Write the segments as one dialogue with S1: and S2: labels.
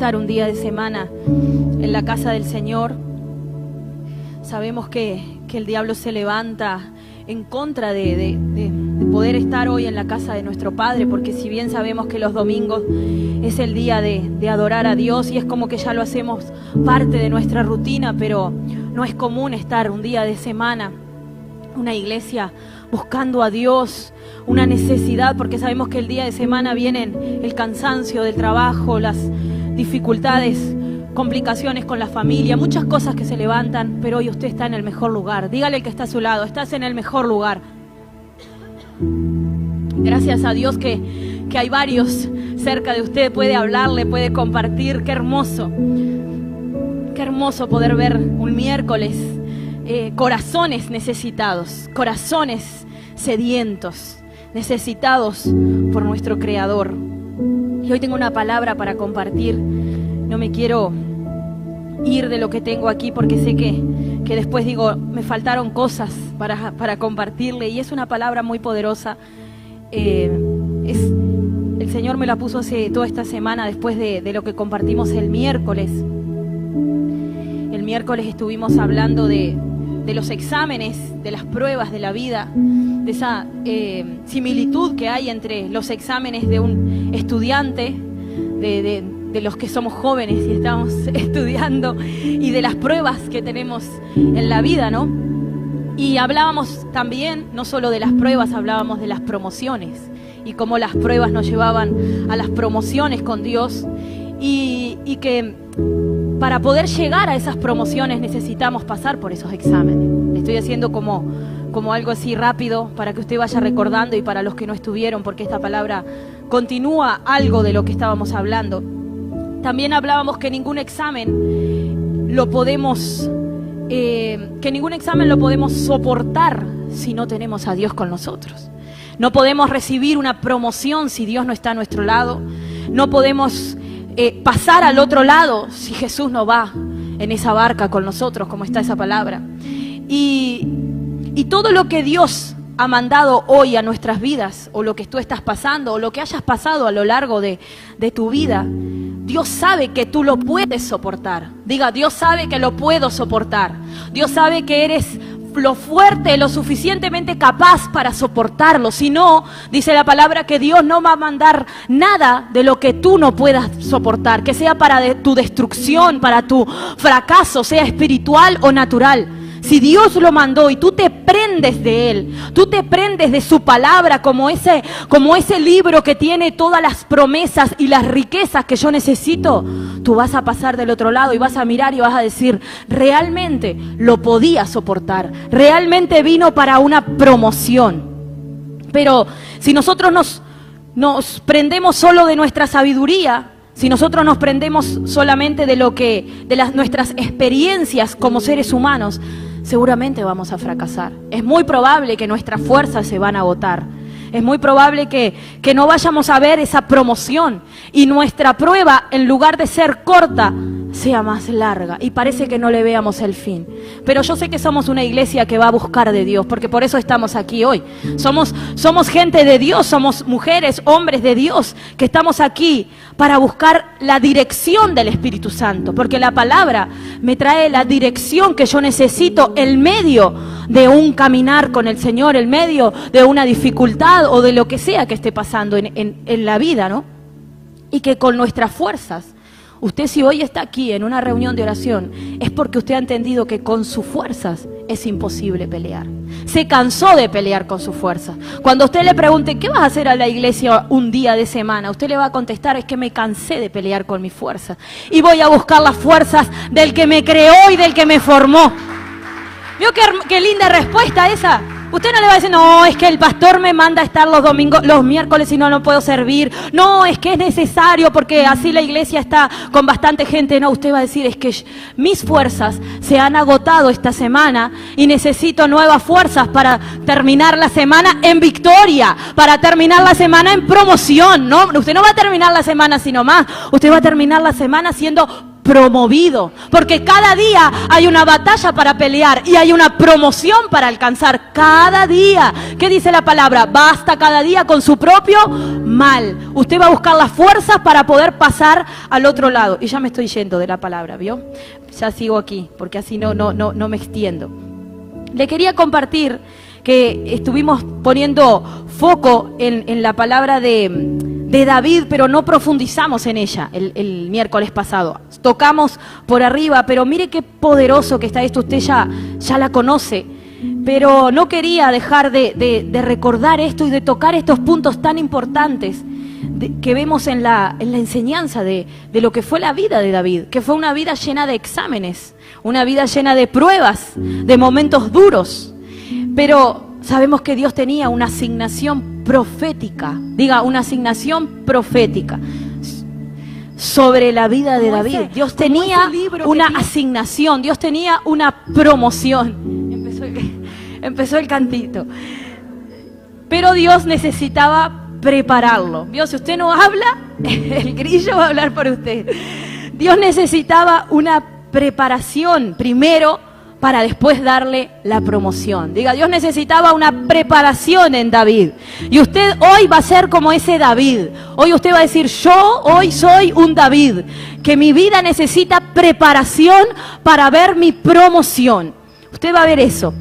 S1: estar un día de semana en la casa del Señor. Sabemos que el diablo se levanta en contra de poder estar hoy en la casa de nuestro Padre, porque si bien sabemos que los domingos es el día de adorar a Dios y es como que ya lo hacemos parte de nuestra rutina, pero no es común estar un día de semana, una iglesia buscando a Dios, una necesidad, porque sabemos que el día de semana vienen el cansancio del trabajo, las dificultades, complicaciones con la familia, muchas cosas que se levantan, pero hoy usted está en el mejor lugar. Dígale al que está a su lado, estás en el mejor lugar. Gracias a Dios que hay varios cerca de usted, puede hablarle, puede compartir. Qué hermoso poder ver un miércoles corazones necesitados, corazones sedientos, necesitados por nuestro Creador. Y hoy tengo una palabra para compartir. No me quiero ir de lo que tengo aquí porque sé que después digo, me faltaron cosas para compartirle, y es una palabra muy poderosa. El Señor me la puso hace toda esta semana después de lo que compartimos el miércoles. El miércoles estuvimos hablando de los exámenes, de las pruebas de la vida, de esa similitud que hay entre los exámenes de un estudiante, de los que somos jóvenes y estamos estudiando, y de las pruebas que tenemos en la vida, ¿no? Y hablábamos también, no solo de las pruebas, hablábamos de las promociones y cómo las pruebas nos llevaban a las promociones con Dios, y que para poder llegar a esas promociones necesitamos pasar por esos exámenes. Le estoy haciendo como algo así rápido para que usted vaya recordando, y para los que no estuvieron, porque esta palabra continúa algo de lo que estábamos hablando. También hablábamos que ningún examen lo podemos soportar si no tenemos a Dios con nosotros. No podemos recibir una promoción si Dios no está a nuestro lado. No podemos pasar al otro lado si Jesús no va en esa barca con nosotros, como está esa palabra. Y todo lo que Dios ha mandado hoy a nuestras vidas, o lo que tú estás pasando, o lo que hayas pasado a lo largo de tu vida, Dios sabe que tú lo puedes soportar. Diga, Dios sabe que lo puedo soportar. Dios sabe que eres lo fuerte, lo suficientemente capaz para soportarlo. Si no, dice la palabra que Dios no va a mandar nada de lo que tú no puedas soportar, que sea para tu destrucción, para tu fracaso, sea espiritual o natural. Si Dios lo mandó y tú te prendes de Él, tú te prendes de su palabra como ese libro que tiene todas las promesas y las riquezas que yo necesito, tú vas a pasar del otro lado y vas a mirar y vas a decir, realmente lo podía soportar, realmente vino para una promoción. Pero si nosotros nos prendemos solo de nuestra sabiduría, si nosotros nos prendemos solamente de nuestras experiencias como seres humanos, seguramente vamos a fracasar. Es muy probable que nuestras fuerzas se van a agotar. Es muy probable que no vayamos a ver esa promoción, y nuestra prueba, en lugar de ser corta, sea más larga, y parece que no le veamos el fin. Pero yo sé que somos una iglesia que va a buscar de Dios, porque por eso estamos aquí hoy. Somos gente de Dios, somos mujeres, hombres de Dios, que estamos aquí para buscar la dirección del Espíritu Santo, porque la palabra me trae la dirección que yo necesito en medio de un caminar con el Señor, en medio de una dificultad o de lo que sea que esté pasando en la vida, ¿no? Y que con nuestras fuerzas, usted si hoy está aquí en una reunión de oración, es porque usted ha entendido que con sus fuerzas es imposible pelear. Se cansó de pelear con sus fuerzas. Cuando usted le pregunte, ¿qué vas a hacer a la iglesia un día de semana? Usted le va a contestar, es que me cansé de pelear con mis fuerzas. Y voy a buscar las fuerzas del que me creó y del que me formó. ¿Vio qué linda respuesta esa? Usted no le va a decir, no, es que el pastor me manda a estar los miércoles y no puedo servir. No, es que es necesario porque así la iglesia está con bastante gente. No, usted va a decir, es que mis fuerzas se han agotado esta semana y necesito nuevas fuerzas para terminar la semana en victoria, para terminar la semana en promoción. No, usted no va a terminar la semana sino más. Usted va a terminar la semana siendo promovido, porque cada día hay una batalla para pelear y hay una promoción para alcanzar cada día. ¿Qué dice la palabra? Basta cada día con su propio mal. Usted va a buscar las fuerzas para poder pasar al otro lado. Y ya me estoy yendo de la palabra, ¿vio? Ya sigo aquí, porque así no me extiendo. Le quería compartir que estuvimos poniendo foco en la palabra de David, pero no profundizamos en ella el miércoles pasado. Tocamos por arriba, pero mire qué poderoso que está esto. Usted ya la conoce. Pero no quería dejar de recordar esto y de tocar estos puntos tan importantes que vemos en la enseñanza de lo que fue la vida de David, que fue una vida llena de exámenes, una vida llena de pruebas, de momentos duros. Pero sabemos que Dios tenía una asignación profética, una asignación profética sobre la vida de David. Dios tenía una asignación, Dios tenía una promoción. Empezó el cantito. Pero Dios necesitaba prepararlo. ¿Vio? Si usted no habla, el grillo va a hablar por usted. Dios necesitaba una preparación primero para después darle la promoción. Dios necesitaba una preparación en David. Y usted hoy va a ser como ese David. Hoy usted va a decir, yo hoy soy un David, que mi vida necesita preparación para ver mi promoción. Usted va a ver eso.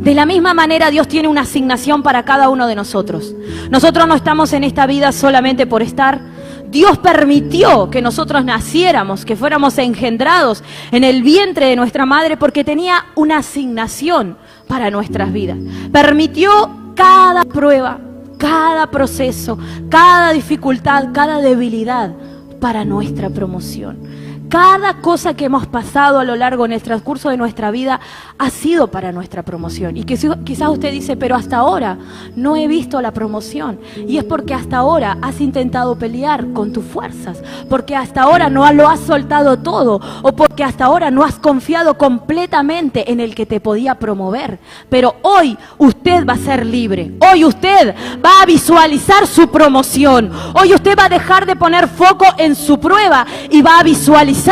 S1: De la misma manera, Dios tiene una asignación para cada uno de nosotros. Nosotros no estamos en esta vida solamente por estar. Dios permitió que nosotros naciéramos, que fuéramos engendrados en el vientre de nuestra madre, porque tenía una asignación para nuestras vidas. Permitió cada prueba, cada proceso, cada dificultad, cada debilidad para nuestra promoción. Cada cosa que hemos pasado a lo largo en el transcurso de nuestra vida ha sido para nuestra promoción. Y quizás usted dice, pero hasta ahora no he visto la promoción. Y es porque hasta ahora has intentado pelear con tus fuerzas, porque hasta ahora no lo has soltado todo, o porque hasta ahora no has confiado completamente en el que te podía promover. Pero hoy usted va a ser libre. Hoy usted va a visualizar su promoción. Hoy usted va a dejar de poner foco en su prueba y va a visualizar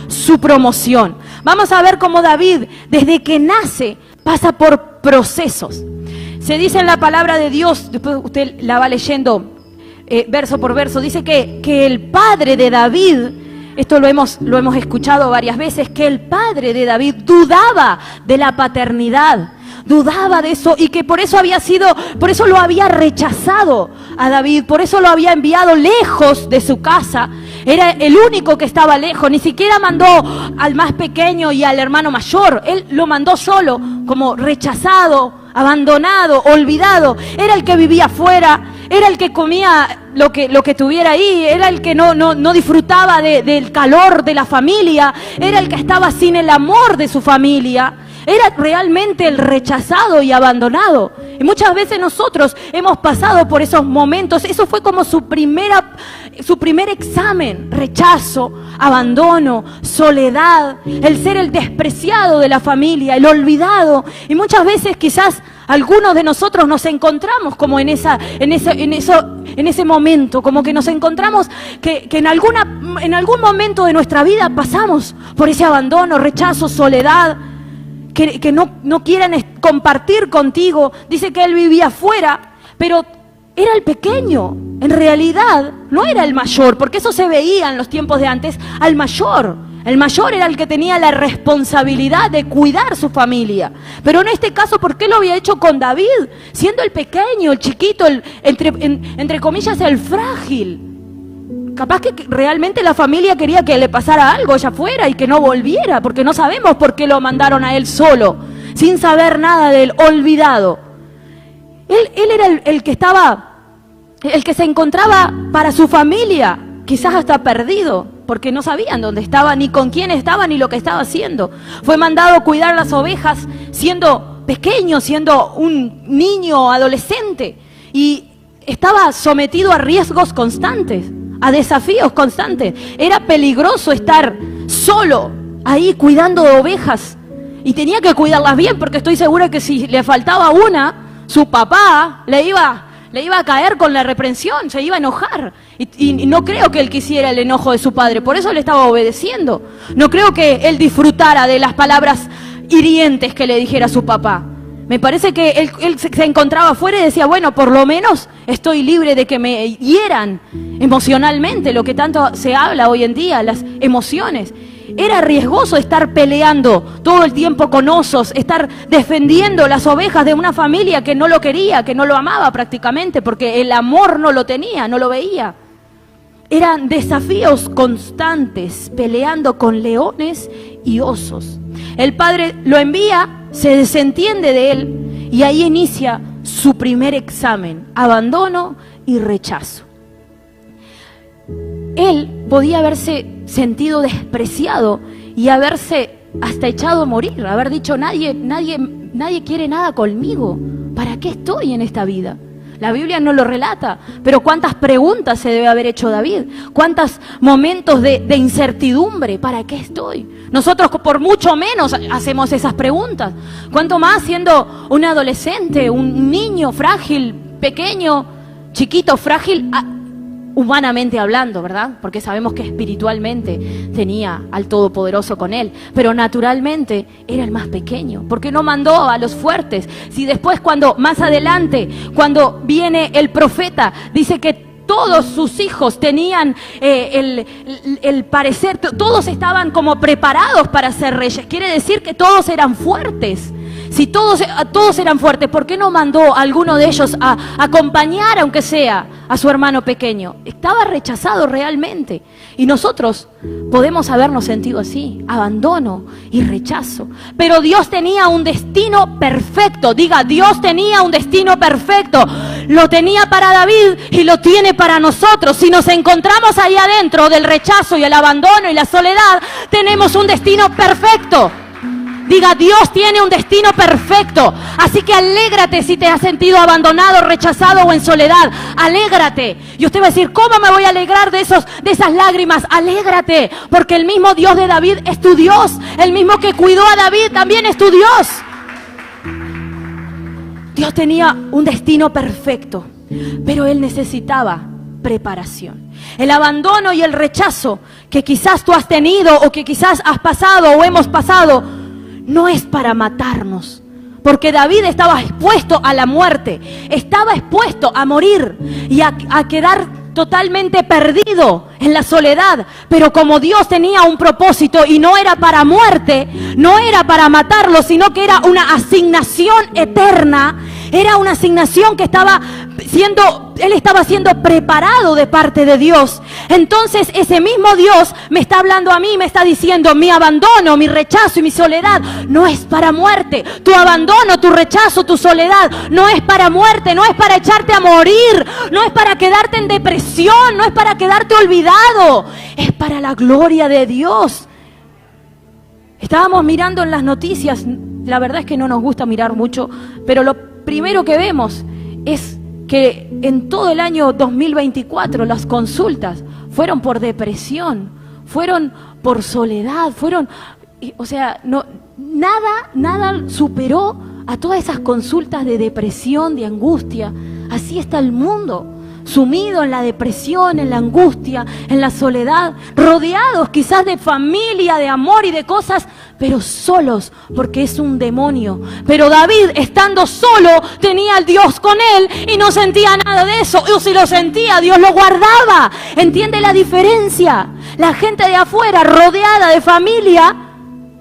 S1: su promoción. Vamos a ver cómo David, desde que nace, pasa por procesos. Se dice en la palabra de Dios, después usted la va leyendo verso por verso, dice que el padre de David, esto lo hemos escuchado varias veces, que el padre de David dudaba de la paternidad, dudaba de eso, y que por eso lo había rechazado a David, por eso lo había enviado lejos de su casa. Era el único que estaba lejos, ni siquiera mandó al más pequeño y al hermano mayor, él lo mandó solo, como rechazado, abandonado, olvidado. Era el que vivía afuera, era el que comía lo que tuviera ahí, era el que no disfrutaba del calor de la familia, era el que estaba sin el amor de su familia. Era realmente el rechazado y abandonado. Y muchas veces nosotros hemos pasado por esos momentos. Eso fue como su primer examen. Rechazo, abandono, soledad, el ser el despreciado de la familia, el olvidado. Y muchas veces quizás algunos de nosotros nos encontramos como en ese momento, como que nos encontramos que en algún momento de nuestra vida pasamos por ese abandono, rechazo, soledad. Que no quieren compartir contigo. Dice que él vivía afuera, pero era el pequeño. En realidad no era el mayor, porque eso se veía en los tiempos de antes al mayor. El mayor era el que tenía la responsabilidad de cuidar su familia. Pero en este caso, ¿por qué lo había hecho con David? Siendo el pequeño, el chiquito, entre comillas, el frágil. Capaz que realmente la familia quería que le pasara algo allá afuera y que no volviera, porque no sabemos por qué lo mandaron a él solo, sin saber nada de él, olvidado. Él era el que se encontraba para su familia, quizás hasta perdido, porque no sabían dónde estaba, ni con quién estaba, ni lo que estaba haciendo. Fue mandado a cuidar las ovejas siendo pequeño, siendo un niño, adolescente, y estaba sometido a riesgos constantes, a desafíos constantes. Era peligroso estar solo ahí cuidando de ovejas, y tenía que cuidarlas bien, porque estoy segura que si le faltaba una, su papá le iba a caer con la reprensión, se iba a enojar, y no creo que él quisiera el enojo de su padre, por eso le estaba obedeciendo. No creo que él disfrutara de las palabras hirientes que le dijera su papá. Me parece que él se encontraba afuera y decía, bueno, por lo menos estoy libre de que me hieran emocionalmente, lo que tanto se habla hoy en día, las emociones. Era riesgoso estar peleando todo el tiempo con osos, estar defendiendo las ovejas de una familia que no lo quería, que no lo amaba prácticamente, porque el amor no lo tenía, no lo veía. Eran desafíos constantes, peleando con leones y osos. El padre lo envía, se desentiende de él y ahí inicia su primer examen: abandono y rechazo. Él podía haberse sentido despreciado y haberse hasta echado a morir, haber dicho, nadie quiere nada conmigo, ¿para qué estoy en esta vida? La Biblia no lo relata, pero cuántas preguntas se debe haber hecho David, cuántos momentos de incertidumbre, ¿para qué estoy? Nosotros por mucho menos hacemos esas preguntas, cuánto más siendo un adolescente, un niño frágil, pequeño, chiquito, frágil, humanamente hablando, ¿verdad? Porque sabemos que espiritualmente tenía al Todopoderoso con él, pero naturalmente era el más pequeño. ¿Por qué no mandó a los fuertes? Si después, más adelante, cuando viene el profeta, dice que todos sus hijos tenían el parecer, todos estaban como preparados para ser reyes. Quiere decir que todos eran fuertes. Si todos eran fuertes, ¿por qué no mandó a alguno de ellos a acompañar, aunque sea, a su hermano pequeño? Estaba rechazado realmente. Y nosotros podemos habernos sentido así, abandono y rechazo. Pero Dios tenía un destino perfecto. Diga, Dios tenía un destino perfecto. Lo tenía para David y lo tiene para nosotros. Si nos encontramos ahí adentro del rechazo y el abandono y la soledad, tenemos un destino perfecto. Diga, Dios tiene un destino perfecto. Así que alégrate si te has sentido abandonado, rechazado o en soledad. Alégrate. Y usted va a decir, ¿cómo me voy a alegrar de esas lágrimas? Alégrate, porque el mismo Dios de David es tu Dios. El mismo que cuidó a David también es tu Dios. Dios tenía un destino perfecto, pero él necesitaba preparación. El abandono y el rechazo que quizás tú has tenido o que quizás has pasado o hemos pasado, no es para matarnos, porque David estaba expuesto a la muerte, estaba expuesto a morir y a quedar totalmente perdido en la soledad. Pero como Dios tenía un propósito y no era para muerte, no era para matarlo, sino que era una asignación eterna, era una asignación que él estaba siendo preparado de parte de Dios. Entonces ese mismo Dios me está hablando a mí, me está diciendo, mi abandono, mi rechazo y mi soledad no es para muerte. Tu abandono, tu rechazo, tu soledad no es para muerte, no es para echarte a morir, no es para quedarte en depresión, no es para quedarte olvidado, es para la gloria de Dios. Estábamos mirando en las noticias, la verdad es que no nos gusta mirar mucho, pero lo primero que vemos es que en todo el año 2024 las consultas fueron por depresión, fueron por soledad, nada superó a todas esas consultas de depresión, de angustia. Así está el mundo, sumido en la depresión, en la angustia, en la soledad, rodeados quizás de familia, de amor y de cosas, pero solos, porque es un demonio. Pero David, estando solo, tenía al Dios con él y no sentía nada de eso. O si lo sentía, Dios lo guardaba. ¿Entiende la diferencia? La gente de afuera, rodeada de familia,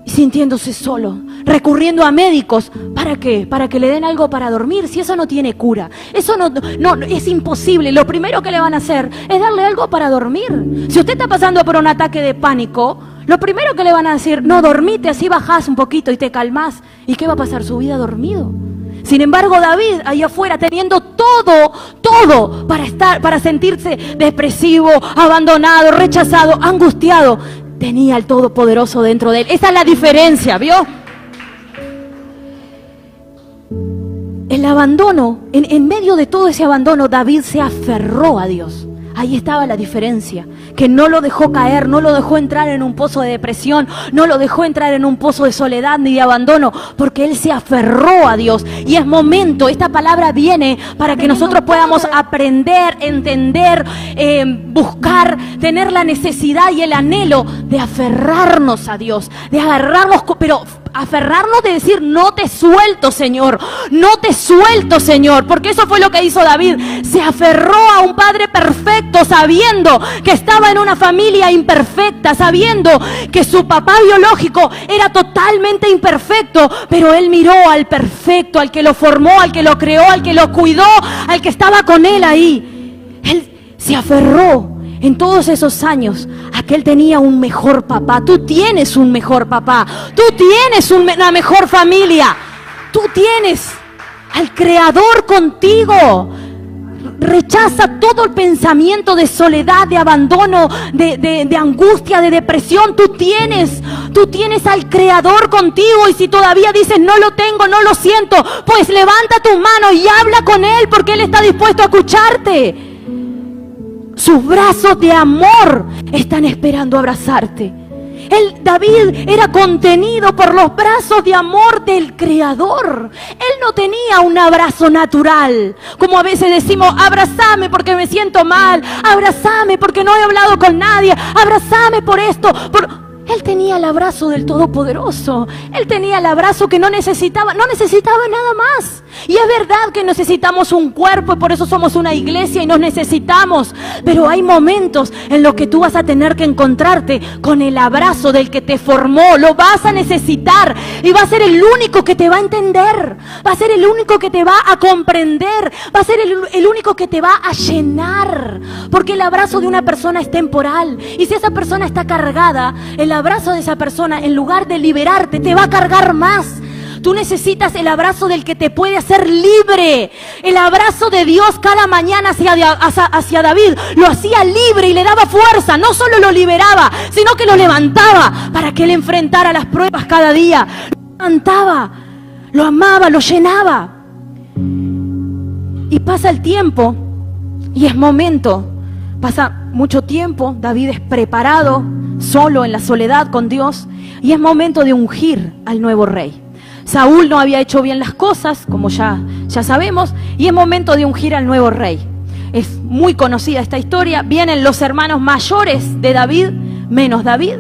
S1: y sintiéndose solo, recurriendo a médicos. ¿Para qué? Para que le den algo para dormir. Si eso no tiene cura, eso no es imposible. Lo primero que le van a hacer es darle algo para dormir. Si usted está pasando por un ataque de pánico, lo primero que le van a decir, no, dormite, así bajás un poquito y te calmás. ¿Y qué va a pasar? Su vida dormido. Sin embargo, David, ahí afuera, teniendo todo para sentirse depresivo, abandonado, rechazado, angustiado, tenía al Todopoderoso dentro de él. Esa es la diferencia, ¿vio? El abandono, en medio de todo ese abandono, David se aferró a Dios. Ahí estaba la diferencia, que no lo dejó caer, no lo dejó entrar en un pozo de depresión, no lo dejó entrar en un pozo de soledad ni de abandono, porque él se aferró a Dios. Y es momento, esta palabra viene para que nosotros podamos aprender, entender, buscar, tener la necesidad y el anhelo de aferrarnos a Dios, de agarrarnos, pero aferrarnos de decir, no te suelto, Señor, no te suelto, Señor, porque eso fue lo que hizo David. Se aferró a un padre perfecto, sabiendo que estaba en una familia imperfecta, sabiendo que su papá biológico era totalmente imperfecto, pero él miró al perfecto, al que lo formó, al que lo creó, al que lo cuidó, al que estaba con él ahí. Él se aferró en todos esos años a que él tenía un mejor papá. Tú tienes un mejor papá, tú tienes una mejor familia, tú tienes al Creador contigo. Rechaza todo el pensamiento de soledad, de abandono, de angustia, de depresión. Tú tienes al Creador contigo, y si todavía dices no lo tengo, no lo siento, pues levanta tu mano y habla con Él, porque Él está dispuesto a escucharte. Sus brazos de amor están esperando abrazarte. David era contenido por los brazos de amor del Creador. Él no tenía un abrazo natural, como a veces decimos, abrázame porque me siento mal, abrázame porque no he hablado con nadie, abrázame por esto. Él tenía el abrazo del Todopoderoso. Él tenía el abrazo que no necesitaba nada más. Y es verdad que necesitamos un cuerpo, y por eso somos una iglesia y nos necesitamos. Pero hay momentos en los que tú vas a tener que encontrarte con el abrazo del que te formó. Lo vas a necesitar, y va a ser el único que te va a entender. Va a ser el único que te va a comprender. Va a ser el único que te va a llenar. Porque el abrazo de una persona es temporal. Y si esa persona está cargada, el abrazo de esa persona, en lugar de liberarte, te va a cargar más. Tú necesitas el abrazo del que te puede hacer libre. El abrazo de Dios cada mañana hacia David lo hacía libre y le daba fuerza. No solo lo liberaba, sino que lo levantaba para que él enfrentara las pruebas cada día. Lo levantaba, lo amaba, lo llenaba. Y pasa el tiempo y es momento. Pasa mucho tiempo, David es preparado, solo en la soledad con Dios, y es momento de ungir al nuevo rey. Saúl no había hecho bien las cosas, como ya sabemos, y es momento de ungir al nuevo rey. Es muy conocida esta historia. Vienen los hermanos mayores de David, menos David.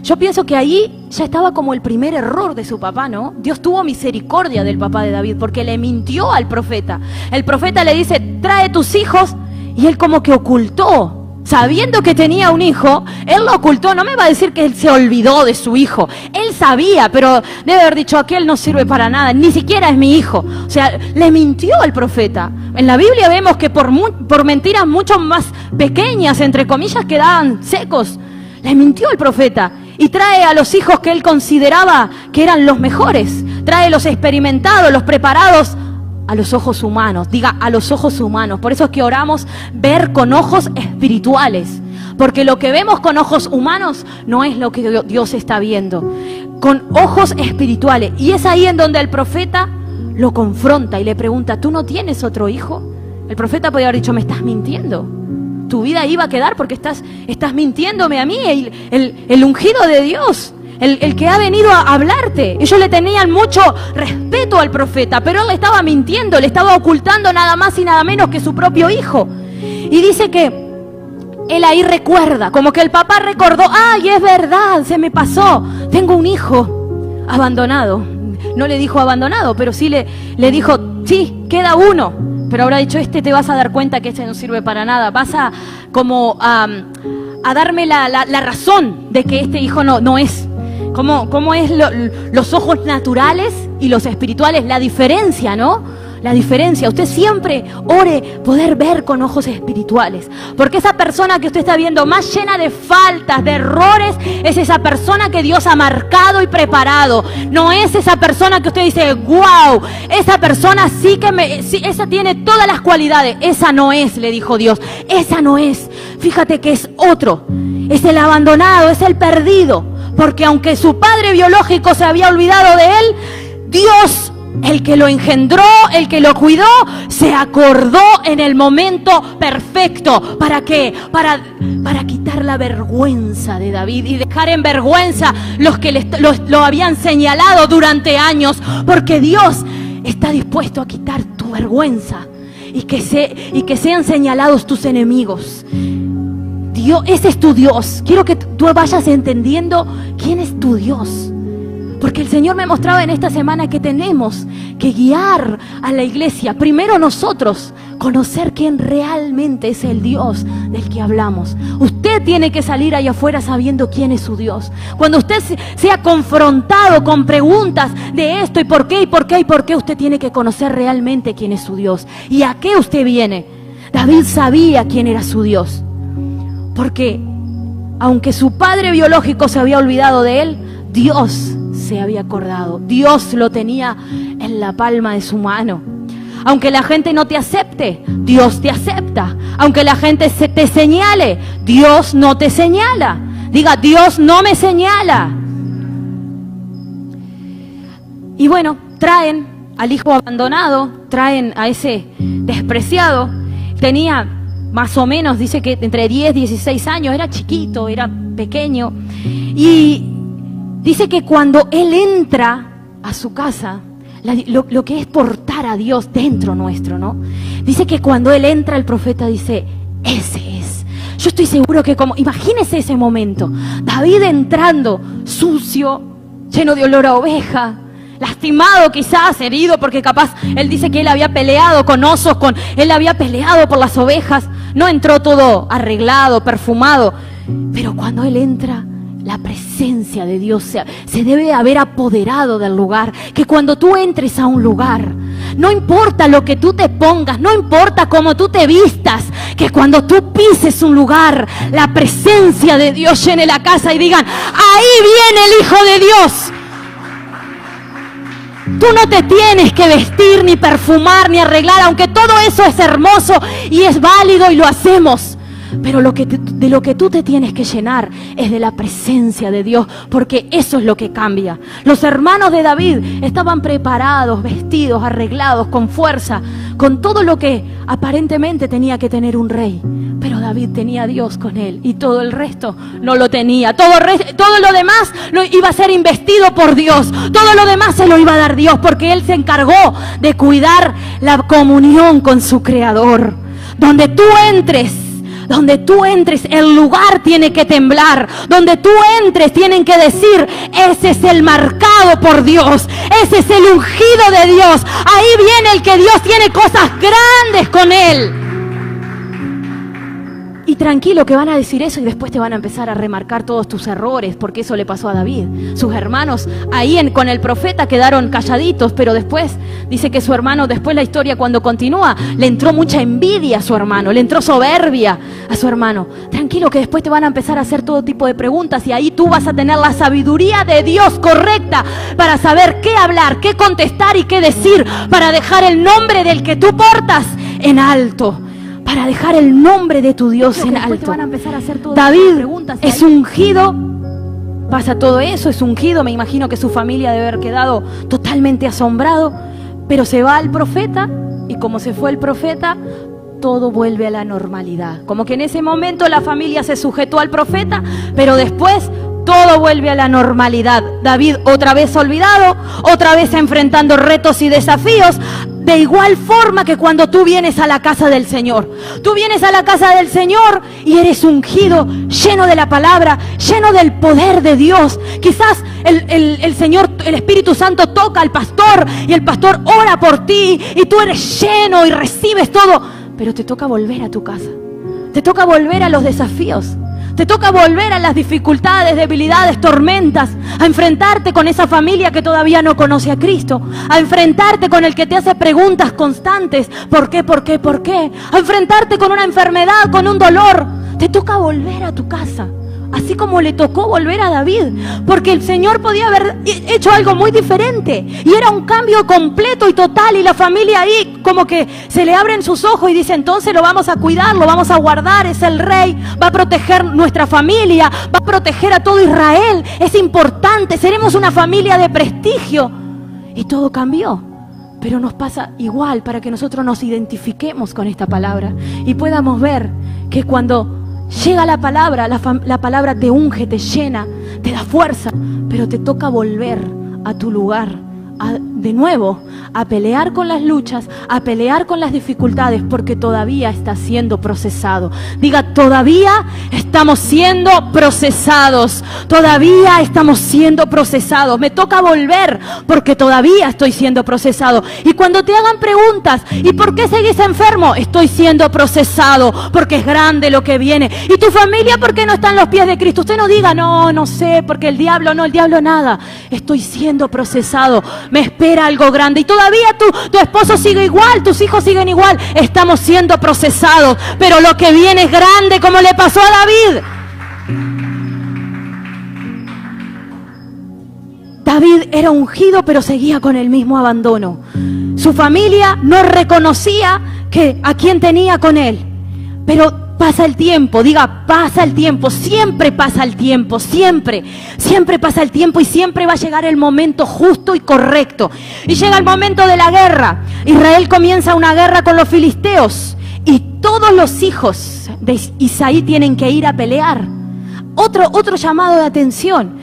S1: Yo pienso que ahí ya estaba como el primer error de su papá, ¿no? Dios tuvo misericordia del papá de David, porque le mintió al profeta. El profeta le dice, trae tus hijos, y él como que ocultó. Sabiendo que tenía un hijo, él lo ocultó. No me va a decir que él se olvidó de su hijo. Él sabía, pero debe haber dicho, aquel no sirve para nada, ni siquiera es mi hijo. O sea, le mintió al profeta. En la Biblia vemos que por mentiras mucho más pequeñas, entre comillas, quedaban secos. Le mintió el profeta. Y trae a los hijos que él consideraba que eran los mejores. Trae los experimentados, los preparados, a los ojos humanos. Diga, a los ojos humanos. Por eso es que oramos ver con ojos espirituales. Porque lo que vemos con ojos humanos no es lo que Dios está viendo. Con ojos espirituales. Y es ahí en donde el profeta lo confronta y le pregunta, ¿tú no tienes otro hijo? El profeta podría haber dicho, me estás mintiendo. Tu vida iba a quedar porque estás mintiéndome a mí, el ungido de Dios. El que ha venido a hablarte. Ellos le tenían mucho respeto al profeta, pero él le estaba mintiendo, le estaba ocultando nada más y nada menos que su propio hijo. Y dice que él ahí recuerda, como que el papá recordó, ¡ay, es verdad, se me pasó! Tengo un hijo abandonado. No le dijo abandonado, pero sí le dijo, sí, queda uno. Pero habrá dicho, te vas a dar cuenta que no sirve para nada. Vas a darme la razón de que este hijo no es. ¿Cómo es los ojos naturales y los espirituales? La diferencia, ¿no? La diferencia. Usted siempre ore poder ver con ojos espirituales. Porque esa persona que usted está viendo más llena de faltas, de errores, es esa persona que Dios ha marcado y preparado. No es esa persona que usted dice, wow, esa persona sí, esa tiene todas las cualidades. Esa no es, le dijo Dios. Esa no es. Fíjate que es otro. Es el abandonado, es el perdido. Porque aunque su padre biológico se había olvidado de él, Dios, el que lo engendró, el que lo cuidó, se acordó en el momento perfecto. ¿Para qué? Para quitar la vergüenza de David y dejar en vergüenza los que lo habían señalado durante años. Porque Dios está dispuesto a quitar tu vergüenza y que sean señalados tus enemigos. Dios, ese es tu Dios. Quiero que tú vayas entendiendo quién es tu Dios. Porque el Señor me mostraba en esta semana que tenemos que guiar a la iglesia, primero nosotros, conocer quién realmente es el Dios del que hablamos. Usted tiene que salir allá afuera sabiendo quién es su Dios. Cuando usted sea confrontado con preguntas de esto y por qué, y por qué, y por qué, usted tiene que conocer realmente quién es su Dios y a qué usted viene. David sabía quién era su Dios, porque aunque su padre biológico se había olvidado de él, Dios se había acordado. Dios lo tenía en la palma de su mano. Aunque la gente no te acepte, Dios te acepta. Aunque la gente te señale, Dios no te señala. Diga, Dios no me señala. Y bueno, traen al hijo abandonado, traen a ese despreciado. Tenía más o menos, dice que entre 10 y 16 años, era chiquito, era pequeño. Y dice que cuando él entra a su casa, lo que es portar a Dios dentro nuestro, ¿no? Dice que cuando él entra, el profeta dice, ese es. Yo estoy seguro que imagínese ese momento, David entrando sucio, lleno de olor a oveja, lastimado quizás, herido, porque capaz él dice que él había peleado con osos, él había peleado por las ovejas, no entró todo arreglado, perfumado, pero cuando él entra, la presencia de Dios se debe haber apoderado del lugar. Que cuando tú entres a un lugar, no importa lo que tú te pongas, no importa cómo tú te vistas, que cuando tú pises un lugar, la presencia de Dios llene la casa y digan, ahí viene el Hijo de Dios. Tú no te tienes que vestir, ni perfumar, ni arreglar, aunque todo eso es hermoso y es válido y lo hacemos. Pero de lo que tú te tienes que llenar es de la presencia de Dios, porque eso es lo que cambia. Los hermanos de David estaban preparados, vestidos, arreglados, con fuerza, con todo lo que aparentemente tenía que tener un rey. Pero David tenía a Dios con él y todo el resto no lo tenía. Todo lo demás iba a ser investido por Dios. Todo lo demás se lo iba a dar Dios, porque él se encargó de cuidar la comunión con su Creador. Donde tú entres, el lugar tiene que temblar. Donde tú entres, tienen que decir, ese es el marcado por Dios, ese es el ungido de Dios. Ahí viene el que Dios tiene cosas grandes con él. Y tranquilo que van a decir eso y después te van a empezar a remarcar todos tus errores, porque eso le pasó a David. Sus hermanos ahí con el profeta quedaron calladitos, pero después dice que su hermano, después la historia cuando continúa, le entró mucha envidia a su hermano, le entró soberbia a su hermano. Tranquilo que después te van a empezar a hacer todo tipo de preguntas y ahí tú vas a tener la sabiduría de Dios correcta para saber qué hablar, qué contestar y qué decir, para dejar el nombre del que tú portas en alto. Para dejar el nombre de tu Dios en alto. David es ungido, pasa todo eso, es ungido. Me imagino que su familia debe haber quedado totalmente asombrado, pero se va el profeta y como se fue el profeta, todo vuelve a la normalidad. Como que en ese momento la familia se sujetó al profeta, pero después todo vuelve a la normalidad. David otra vez olvidado, otra vez enfrentando retos y desafíos. De igual forma que cuando tú vienes a la casa del Señor. Tú vienes a la casa del Señor y eres ungido, lleno de la palabra, lleno del poder de Dios. Quizás el Señor, el Espíritu Santo toca al pastor y el pastor ora por ti y tú eres lleno y recibes todo. Pero te toca volver a tu casa. Te toca volver a los desafíos. Te toca volver a las dificultades, debilidades, tormentas, a enfrentarte con esa familia que todavía no conoce a Cristo, a enfrentarte con el que te hace preguntas constantes, ¿por qué, por qué, por qué? A enfrentarte con una enfermedad, con un dolor. Te toca volver a tu casa, así como le tocó volver a David, porque el Señor podía haber hecho algo muy diferente y era un cambio completo y total, y la familia ahí como que se le abren sus ojos y dice, entonces lo vamos a cuidar, lo vamos a guardar, es el rey, va a proteger nuestra familia, va a proteger a todo Israel, es importante, seremos una familia de prestigio. Y todo cambió, pero nos pasa igual para que nosotros nos identifiquemos con esta palabra y podamos ver que cuando llega la palabra te unge, te llena, te da fuerza, pero te toca volver a tu lugar, a de nuevo a pelear con las luchas, a pelear con las dificultades, porque todavía está siendo procesado. Diga, todavía estamos siendo procesados, todavía estamos siendo procesados. Me toca volver porque todavía estoy siendo procesado. Y cuando te hagan preguntas, ¿y por qué seguís enfermo? Estoy siendo procesado porque es grande lo que viene. ¿Y tu familia por qué no está en los pies de Cristo? Usted no diga, no sé, porque el diablo nada. Estoy siendo procesado, me espera algo grande. Y todavía tu esposo sigue igual, tus hijos siguen igual. Estamos siendo procesados, pero lo que viene es grande, como le pasó a David. David era ungido, pero seguía con el mismo abandono. Su familia no reconocía a quién tenía con él. Pero pasa el tiempo, diga, pasa el tiempo, siempre pasa el tiempo, siempre pasa el tiempo y siempre va a llegar el momento justo y correcto. Y llega el momento de la guerra. Israel comienza una guerra con los filisteos y todos los hijos de Isaí tienen que ir a pelear. Otro llamado de atención.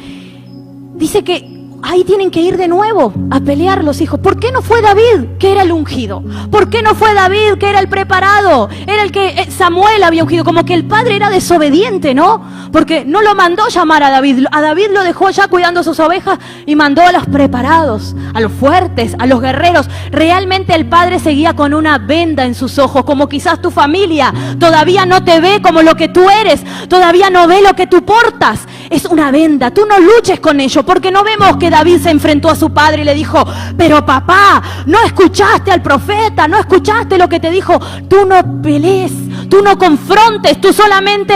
S1: Dice que ahí tienen que ir de nuevo a pelear los hijos. ¿Por qué no fue David, que era el ungido? ¿Por qué no fue David, que era el preparado? Era el que Samuel había ungido. Como que el padre era desobediente, ¿no? Porque no lo mandó llamar a David. A David lo dejó ya cuidando sus ovejas y mandó a los preparados, a los fuertes, a los guerreros. Realmente el padre seguía con una venda en sus ojos, como quizás tu familia todavía no te ve como lo que tú eres, todavía no ve lo que tú portas. Es una venda. Tú no luches con ello, porque no vemos que David se enfrentó a su padre y le dijo, pero papá, no escuchaste al profeta, no escuchaste lo que te dijo. Tú no pelees, tú no confrontes, tú solamente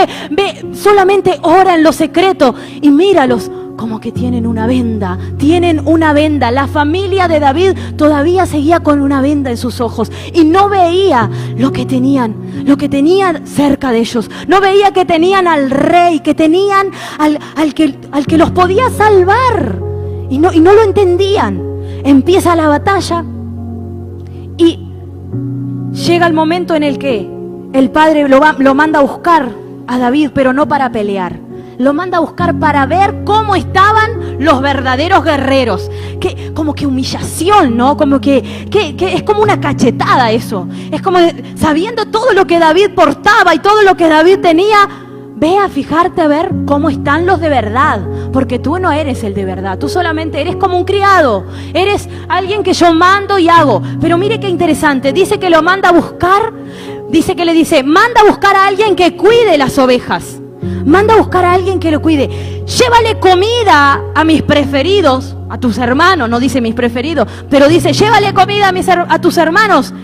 S1: ora en lo secreto y míralos como que tienen una venda, La familia de David todavía seguía con una venda en sus ojos y no veía lo que tenían cerca de ellos. No veía que tenían al rey, que tenían al que los podía salvar. Y no lo entendían. Empieza la batalla y llega el momento en el que el padre lo manda a buscar a David, pero no para pelear. Lo manda a buscar para ver cómo estaban los verdaderos guerreros. Como que humillación, ¿no? Como que es como una cachetada eso. Es como sabiendo todo lo que David portaba y todo lo que David tenía. Ve a fijarte a ver cómo están los de verdad, porque tú no eres el de verdad, tú solamente eres como un criado, eres alguien que yo mando y hago. Pero mire qué interesante, dice que lo manda a buscar, manda a buscar a alguien que cuide las ovejas, manda a buscar a alguien que lo cuide. Llévale comida a mis preferidos, a tus hermanos, no dice mis preferidos, pero dice llévale comida a tus hermanos,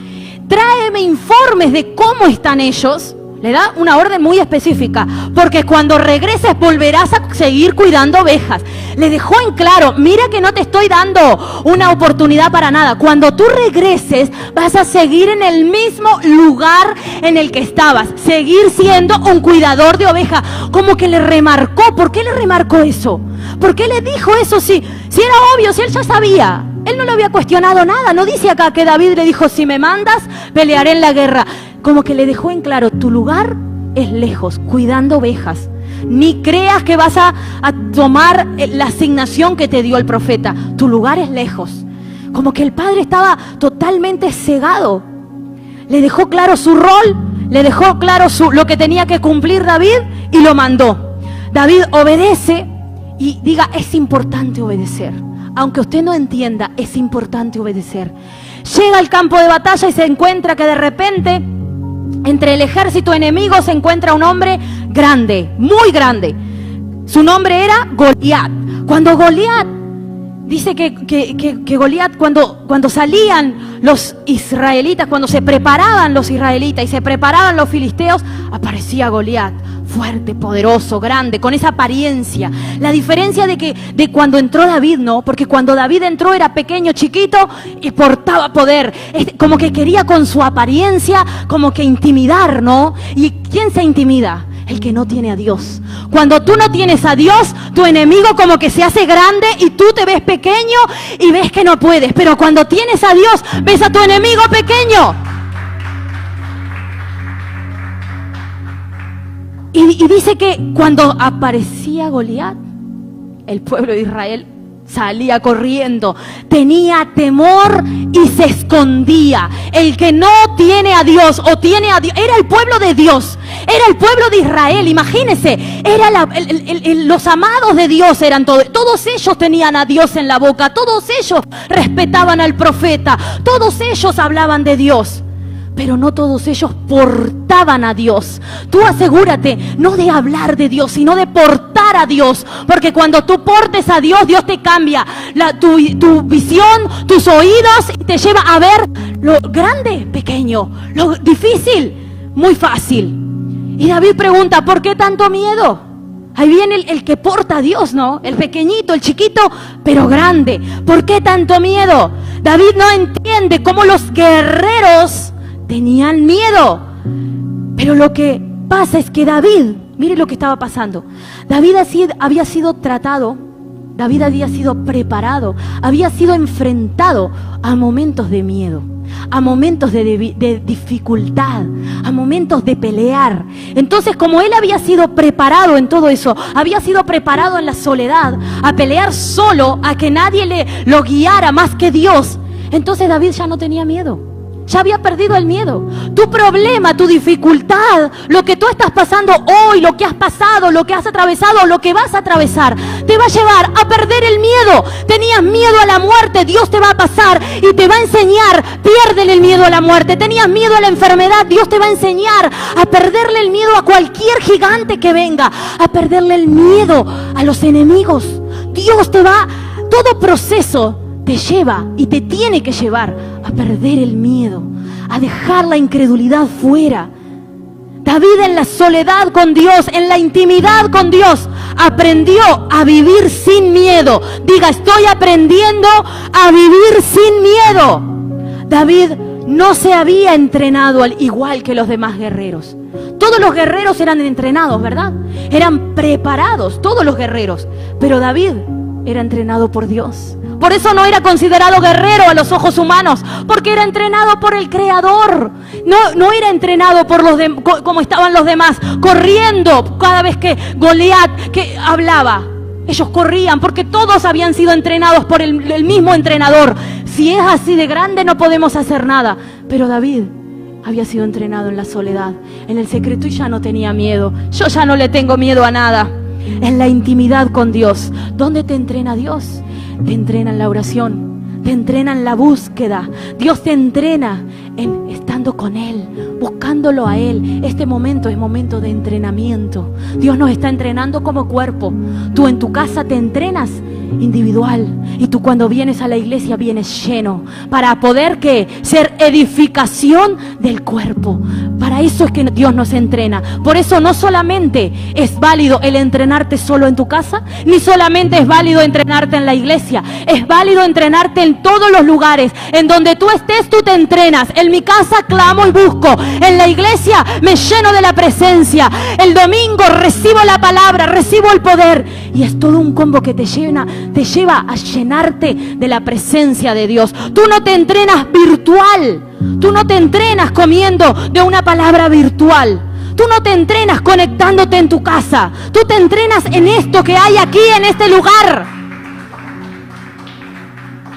S1: tráeme informes de cómo están ellos. Le da una orden muy específica, porque cuando regreses volverás a seguir cuidando ovejas. Le dejó en claro, mira que no te estoy dando una oportunidad para nada. Cuando tú regreses vas a seguir en el mismo lugar en el que estabas, seguir siendo un cuidador de ovejas. Como que le remarcó. ¿Por qué le remarcó eso? ¿Por qué le dijo eso? Si era obvio, si él ya sabía. Él no le había cuestionado nada. No dice acá que David le dijo, si me mandas, pelearé en la guerra. Como que le dejó en claro, tu lugar es lejos, cuidando ovejas. Ni creas que vas a tomar la asignación que te dio el profeta. Tu lugar es lejos. Como que el padre estaba totalmente cegado. Le dejó claro su rol, le dejó claro lo que tenía que cumplir David y lo mandó. David obedece y diga, es importante obedecer. Aunque usted no entienda, es importante obedecer. Llega al campo de batalla y se encuentra que de repente entre el ejército enemigo se encuentra un hombre grande, muy grande. Su nombre era Goliat. Cuando Goliat, dice que Goliat, cuando salían los israelitas, cuando se preparaban los israelitas y se preparaban los filisteos, aparecía Goliat, fuerte, poderoso, grande, con esa apariencia. La diferencia de cuando entró David, ¿no? Porque cuando David entró era pequeño, chiquito y portaba poder. Como que quería con su apariencia, como que intimidar, ¿no? ¿Y quién se intimida? El que no tiene a Dios. Cuando tú no tienes a Dios, tu enemigo como que se hace grande y tú te ves pequeño y ves que no puedes. Pero cuando tienes a Dios, ves a tu enemigo pequeño. Y dice que cuando aparecía Goliat, el pueblo de Israel salía corriendo, tenía temor y se escondía. El que no tiene a Dios o tiene a Dios, era el pueblo de Dios, era el pueblo de Israel, imagínense, era los amados de Dios, eran todos ellos tenían a Dios en la boca, todos ellos respetaban al profeta, todos ellos hablaban de Dios. Pero no todos ellos portaban a Dios. Tú asegúrate no de hablar de Dios, sino de portar a Dios. Porque cuando tú portes a Dios, Dios te cambia tu visión, tus oídos, y te lleva a ver lo grande, pequeño, lo difícil, muy fácil. Y David pregunta, ¿por qué tanto miedo? Ahí viene el que porta a Dios, ¿no? El pequeñito, el chiquito, pero grande. ¿Por qué tanto miedo? David no entiende cómo los guerreros tenían miedo. Pero lo que pasa es que David, mire lo que estaba pasando. David había sido tratado, David había sido preparado, había sido enfrentado a momentos de miedo, a momentos de dificultad, a momentos de pelear. Entonces, como él había sido preparado en todo eso, había sido preparado en la soledad, a pelear solo, a que nadie lo guiara más que Dios, entonces David ya no tenía miedo. Ya había perdido el miedo. Tu problema, tu dificultad, lo que tú estás pasando hoy, lo que has pasado, lo que has atravesado, lo que vas a atravesar, te va a llevar a perder el miedo. Tenías miedo a la muerte, Dios te va a pasar y te va a enseñar, piérdele el miedo a la muerte. Tenías miedo a la enfermedad, Dios te va a enseñar a perderle el miedo a cualquier gigante que venga, a perderle el miedo a los enemigos. Dios te va, todo proceso te lleva y te tiene que llevar a perder el miedo, a dejar la incredulidad fuera. David en la soledad con Dios, en la intimidad con Dios, aprendió a vivir sin miedo. Diga, estoy aprendiendo a vivir sin miedo. David no se había entrenado igual que los demás guerreros. Todos los guerreros eran entrenados, ¿verdad? Eran preparados, todos los guerreros. Pero David era entrenado por Dios. Por eso no era considerado guerrero a los ojos humanos, porque era entrenado por el Creador. No era entrenado por como estaban los demás, corriendo cada vez que Goliat que hablaba. Ellos corrían porque todos habían sido entrenados por el mismo entrenador. Si es así de grande no podemos hacer nada. Pero David había sido entrenado en la soledad, en el secreto, y ya no tenía miedo. Yo ya no le tengo miedo a nada. En la intimidad con Dios. ¿Dónde te entrena Dios? Te entrena en la oración, te entrena en la búsqueda. Dios te entrena en estando con Él, buscándolo a Él. Este momento es momento de entrenamiento. Dios nos está entrenando como cuerpo. Tú en tu casa te entrenas individual, y tú cuando vienes a la iglesia vienes lleno para poder ser edificación del cuerpo. Para eso es que Dios nos entrena. Por eso no solamente es válido el entrenarte solo en tu casa, ni solamente es válido entrenarte en la iglesia. Es válido entrenarte en todos los lugares. En donde tú estés, tú te entrenas. En mi casa clamo y busco. En la iglesia me lleno de la presencia. El domingo recibo la palabra, recibo el poder. Y es todo un combo que te lleva a llenarte de la presencia de Dios. Tú no te entrenas virtual. Tú no te entrenas comiendo de una palabra virtual. Tú no te entrenas conectándote en tu casa. Tú te entrenas en esto que hay aquí, en este lugar.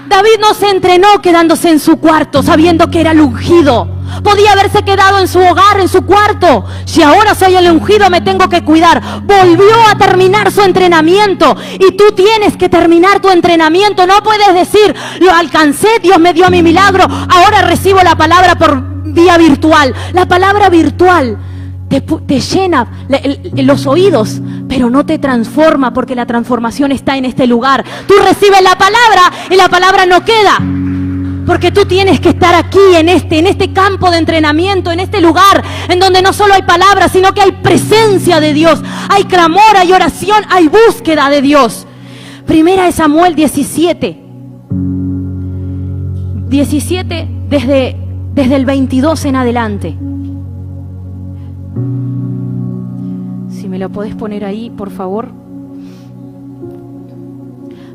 S1: David no se entrenó quedándose en su cuarto, sabiendo que era el ungido. Podía haberse quedado en su hogar, en su cuarto. Si ahora soy el ungido, me tengo que cuidar. Volvió a terminar su entrenamiento. Y tú tienes que terminar tu entrenamiento. No puedes decir, lo alcancé, Dios me dio mi milagro, ahora recibo la palabra por vía virtual. La palabra virtual te llena los oídos, pero no te transforma, porque la transformación está en este lugar. Tú recibes la palabra y la palabra no queda. Porque tú tienes que estar aquí en este campo de entrenamiento, en este lugar en donde no solo hay palabras, sino que hay presencia de Dios, hay clamor, hay oración, hay búsqueda de Dios. Primera de Samuel 17, desde el 22 en adelante. Si me lo podés poner ahí, por favor.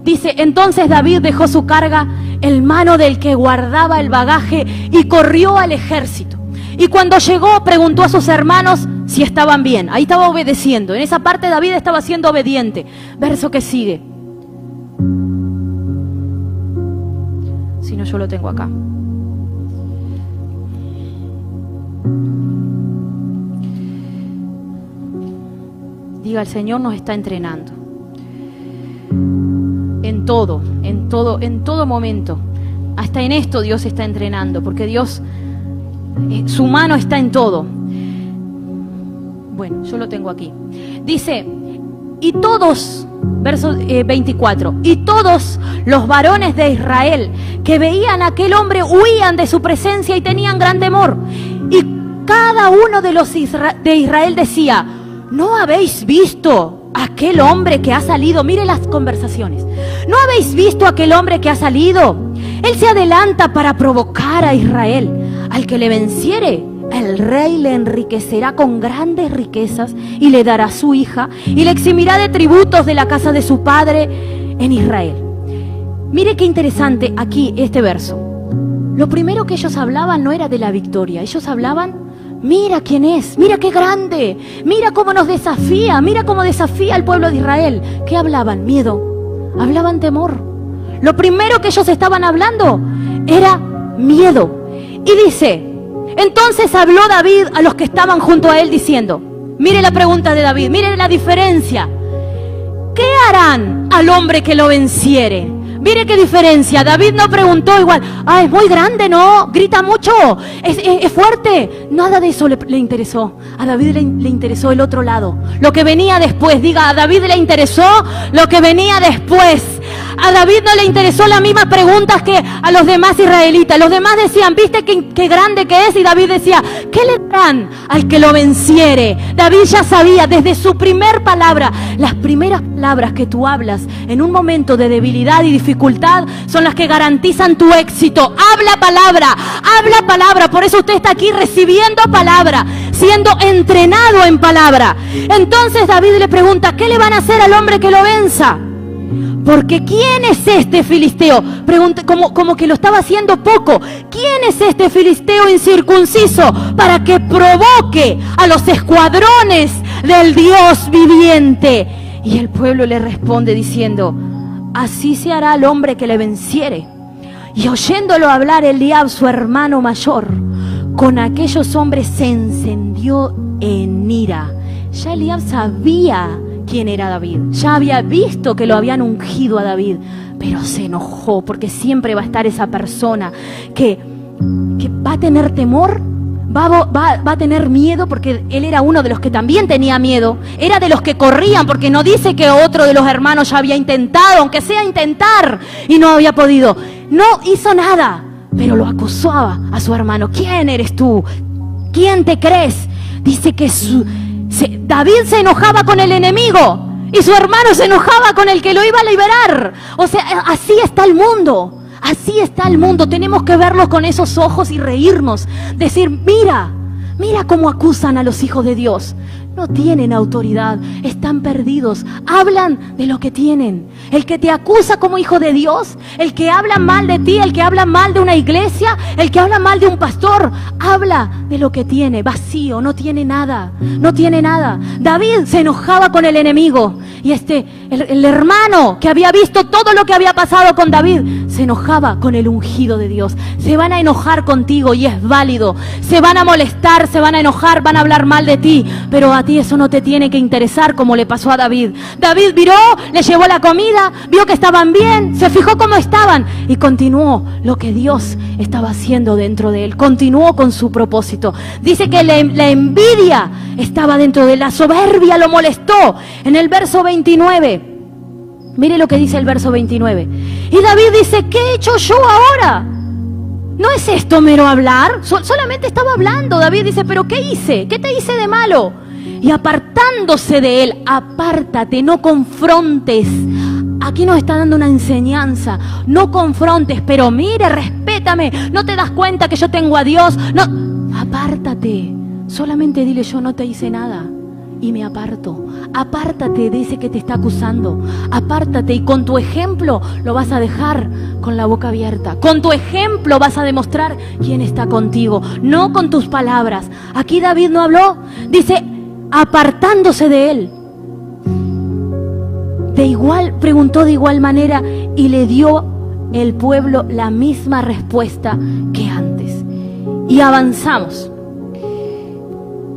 S1: Dice, entonces David dejó su carga en mano del que guardaba el bagaje y corrió al ejército. Y cuando llegó, preguntó a sus hermanos si estaban bien. Ahí estaba obedeciendo. En esa parte David estaba siendo obediente. Verso que sigue. Bueno, yo lo tengo acá. Diga, el Señor nos está entrenando. En todo momento. Hasta en esto Dios está entrenando, porque Dios, su mano está en todo. Bueno, yo lo tengo aquí. Dice, y todos, verso 24, y todos los varones de Israel que veían a aquel hombre huían de su presencia y tenían gran temor. Y cada uno de los de Israel decía, ¿no habéis visto aquel hombre que ha salido? Mire las conversaciones. ¿No habéis visto aquel hombre que ha salido? Él se adelanta para provocar a Israel. Al que le venciere, el rey le enriquecerá con grandes riquezas y le dará su hija y le eximirá de tributos de la casa de su padre en Israel. Mire qué interesante aquí este verso. Lo primero que ellos hablaban no era de la victoria. Ellos hablaban, mira quién es, mira qué grande, mira cómo nos desafía, mira cómo desafía al pueblo de Israel. ¿Qué hablaban? Miedo. Hablaban temor. Lo primero que ellos estaban hablando era miedo. Y dice, entonces habló David a los que estaban junto a él diciendo, mire la pregunta de David, mire la diferencia. ¿Qué harán al hombre que lo venciere? Mire qué diferencia. David no preguntó igual, es muy grande, no, grita mucho, es fuerte. Nada de eso le interesó. A David le interesó el otro lado, lo que venía después. Diga, a David le interesó lo que venía después. A David no le interesó las mismas preguntas que a los demás israelitas. Los demás decían, ¿viste qué grande que es? Y David decía, ¿qué le darán al que lo venciere? David ya sabía desde su primer palabra. Las primeras palabras que tú hablas en un momento de debilidad y dificultad son las que garantizan tu éxito. Habla palabra. Por eso usted está aquí recibiendo palabra, siendo entrenado en palabra. Entonces David le pregunta, ¿qué le van a hacer al hombre que lo venza? Porque ¿quién es este filisteo? Pregunta, como que lo estaba haciendo poco. ¿Quién es este filisteo incircunciso para que provoque a los escuadrones del Dios viviente? Y el pueblo le responde diciendo, así se hará al hombre que le venciere. Y oyéndolo hablar Eliab, su hermano mayor, con aquellos hombres se encendió en ira. Ya Eliab sabía quién era David, ya había visto que lo habían ungido a David, pero se enojó porque siempre va a estar esa persona que va a tener temor, va a tener miedo, porque él era uno de los que también tenía miedo, era de los que corrían, porque no dice que otro de los hermanos ya había intentado, aunque sea intentar, y no había podido, no hizo nada, pero lo acusaba a su hermano. ¿Quién eres tú? ¿Quién te crees? Dice que David se enojaba con el enemigo y su hermano se enojaba con el que lo iba a liberar. O sea, así está el mundo. Así está el mundo. Tenemos que verlo con esos ojos y reírnos. Decir, mira cómo acusan a los hijos de Dios. No tienen autoridad, están perdidos, hablan de lo que tienen. El que te acusa como hijo de Dios, el que habla mal de ti, el que habla mal de una iglesia, el que habla mal de un pastor, habla de lo que tiene, vacío, no tiene nada. David se enojaba con el enemigo y el hermano que había visto todo lo que había pasado con David, se enojaba con el ungido de Dios. Se van a enojar contigo y es válido, se van a molestar, se van a enojar, van a hablar mal de ti, pero a ti eso no te tiene que interesar, como le pasó a David. David miró, le llevó la comida, vio que estaban bien, se fijó cómo estaban y continuó lo que Dios estaba haciendo dentro de él, continuó con su propósito. Dice que la envidia estaba dentro de él, la soberbia lo molestó. En el verso 29, mire lo que dice el verso 29. Y David dice, ¿qué he hecho yo ahora? ¿No es esto mero hablar? Solamente estaba hablando. David dice, ¿pero qué hice? ¿Qué te hice de malo? Y apartándose de él, apártate, no confrontes. Aquí nos está dando una enseñanza. No confrontes, pero mire, respétame. ¿No te das cuenta que yo tengo a Dios? No, apártate. Solamente dile, yo no te hice nada y me aparto. Apártate de ese que te está acusando. Apártate, y con tu ejemplo lo vas a dejar con la boca abierta. Con tu ejemplo vas a demostrar quién está contigo, no con tus palabras. Aquí David no habló, dice, apartándose de él. Preguntó de igual manera y le dio el pueblo la misma respuesta que antes. Y avanzamos.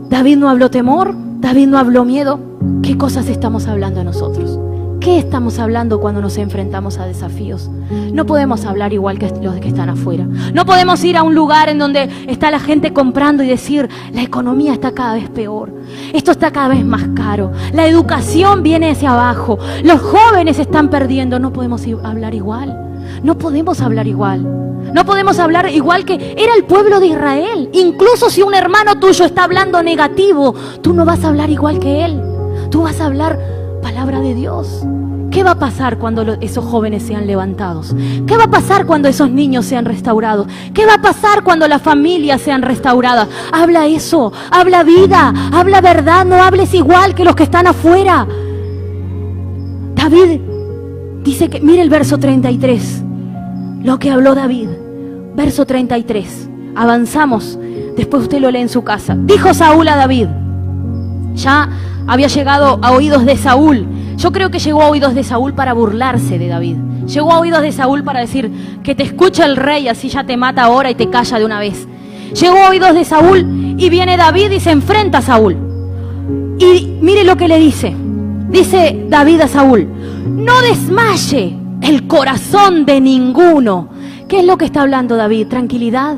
S1: David no habló temor, David no habló miedo. ¿Qué cosas estamos hablando nosotros? ¿Qué estamos hablando cuando nos enfrentamos a desafíos? No podemos hablar igual que los que están afuera. No podemos ir a un lugar en donde está la gente comprando y decir, la economía está cada vez peor, esto está cada vez más caro, la educación viene hacia abajo, los jóvenes están perdiendo. No podemos hablar igual. No podemos hablar igual. No podemos hablar igual que era el pueblo de Israel. Incluso si un hermano tuyo está hablando negativo, tú no vas a hablar igual que él. Tú vas a hablar palabra de Dios. ¿Qué va a pasar cuando esos jóvenes sean levantados? ¿Qué va a pasar cuando esos niños sean restaurados? ¿Qué va a pasar cuando las familias sean restauradas? Habla eso, habla vida, habla verdad, no hables igual que los que están afuera. David dice que, mire el verso 33, lo que habló David. Verso 33, avanzamos, después usted lo lee en su casa. Dijo Saúl a David, ya había llegado a oídos de Saúl. Yo creo que llegó a oídos de Saúl para burlarse de David. Llegó a oídos de Saúl para decir, que te escucha el rey, así ya te mata ahora y te calla de una vez. Llegó a oídos de Saúl y viene David y se enfrenta a Saúl. Y mire lo que le dice. Dice David a Saúl, no desmaye el corazón de ninguno. ¿Qué es lo que está hablando David? Tranquilidad,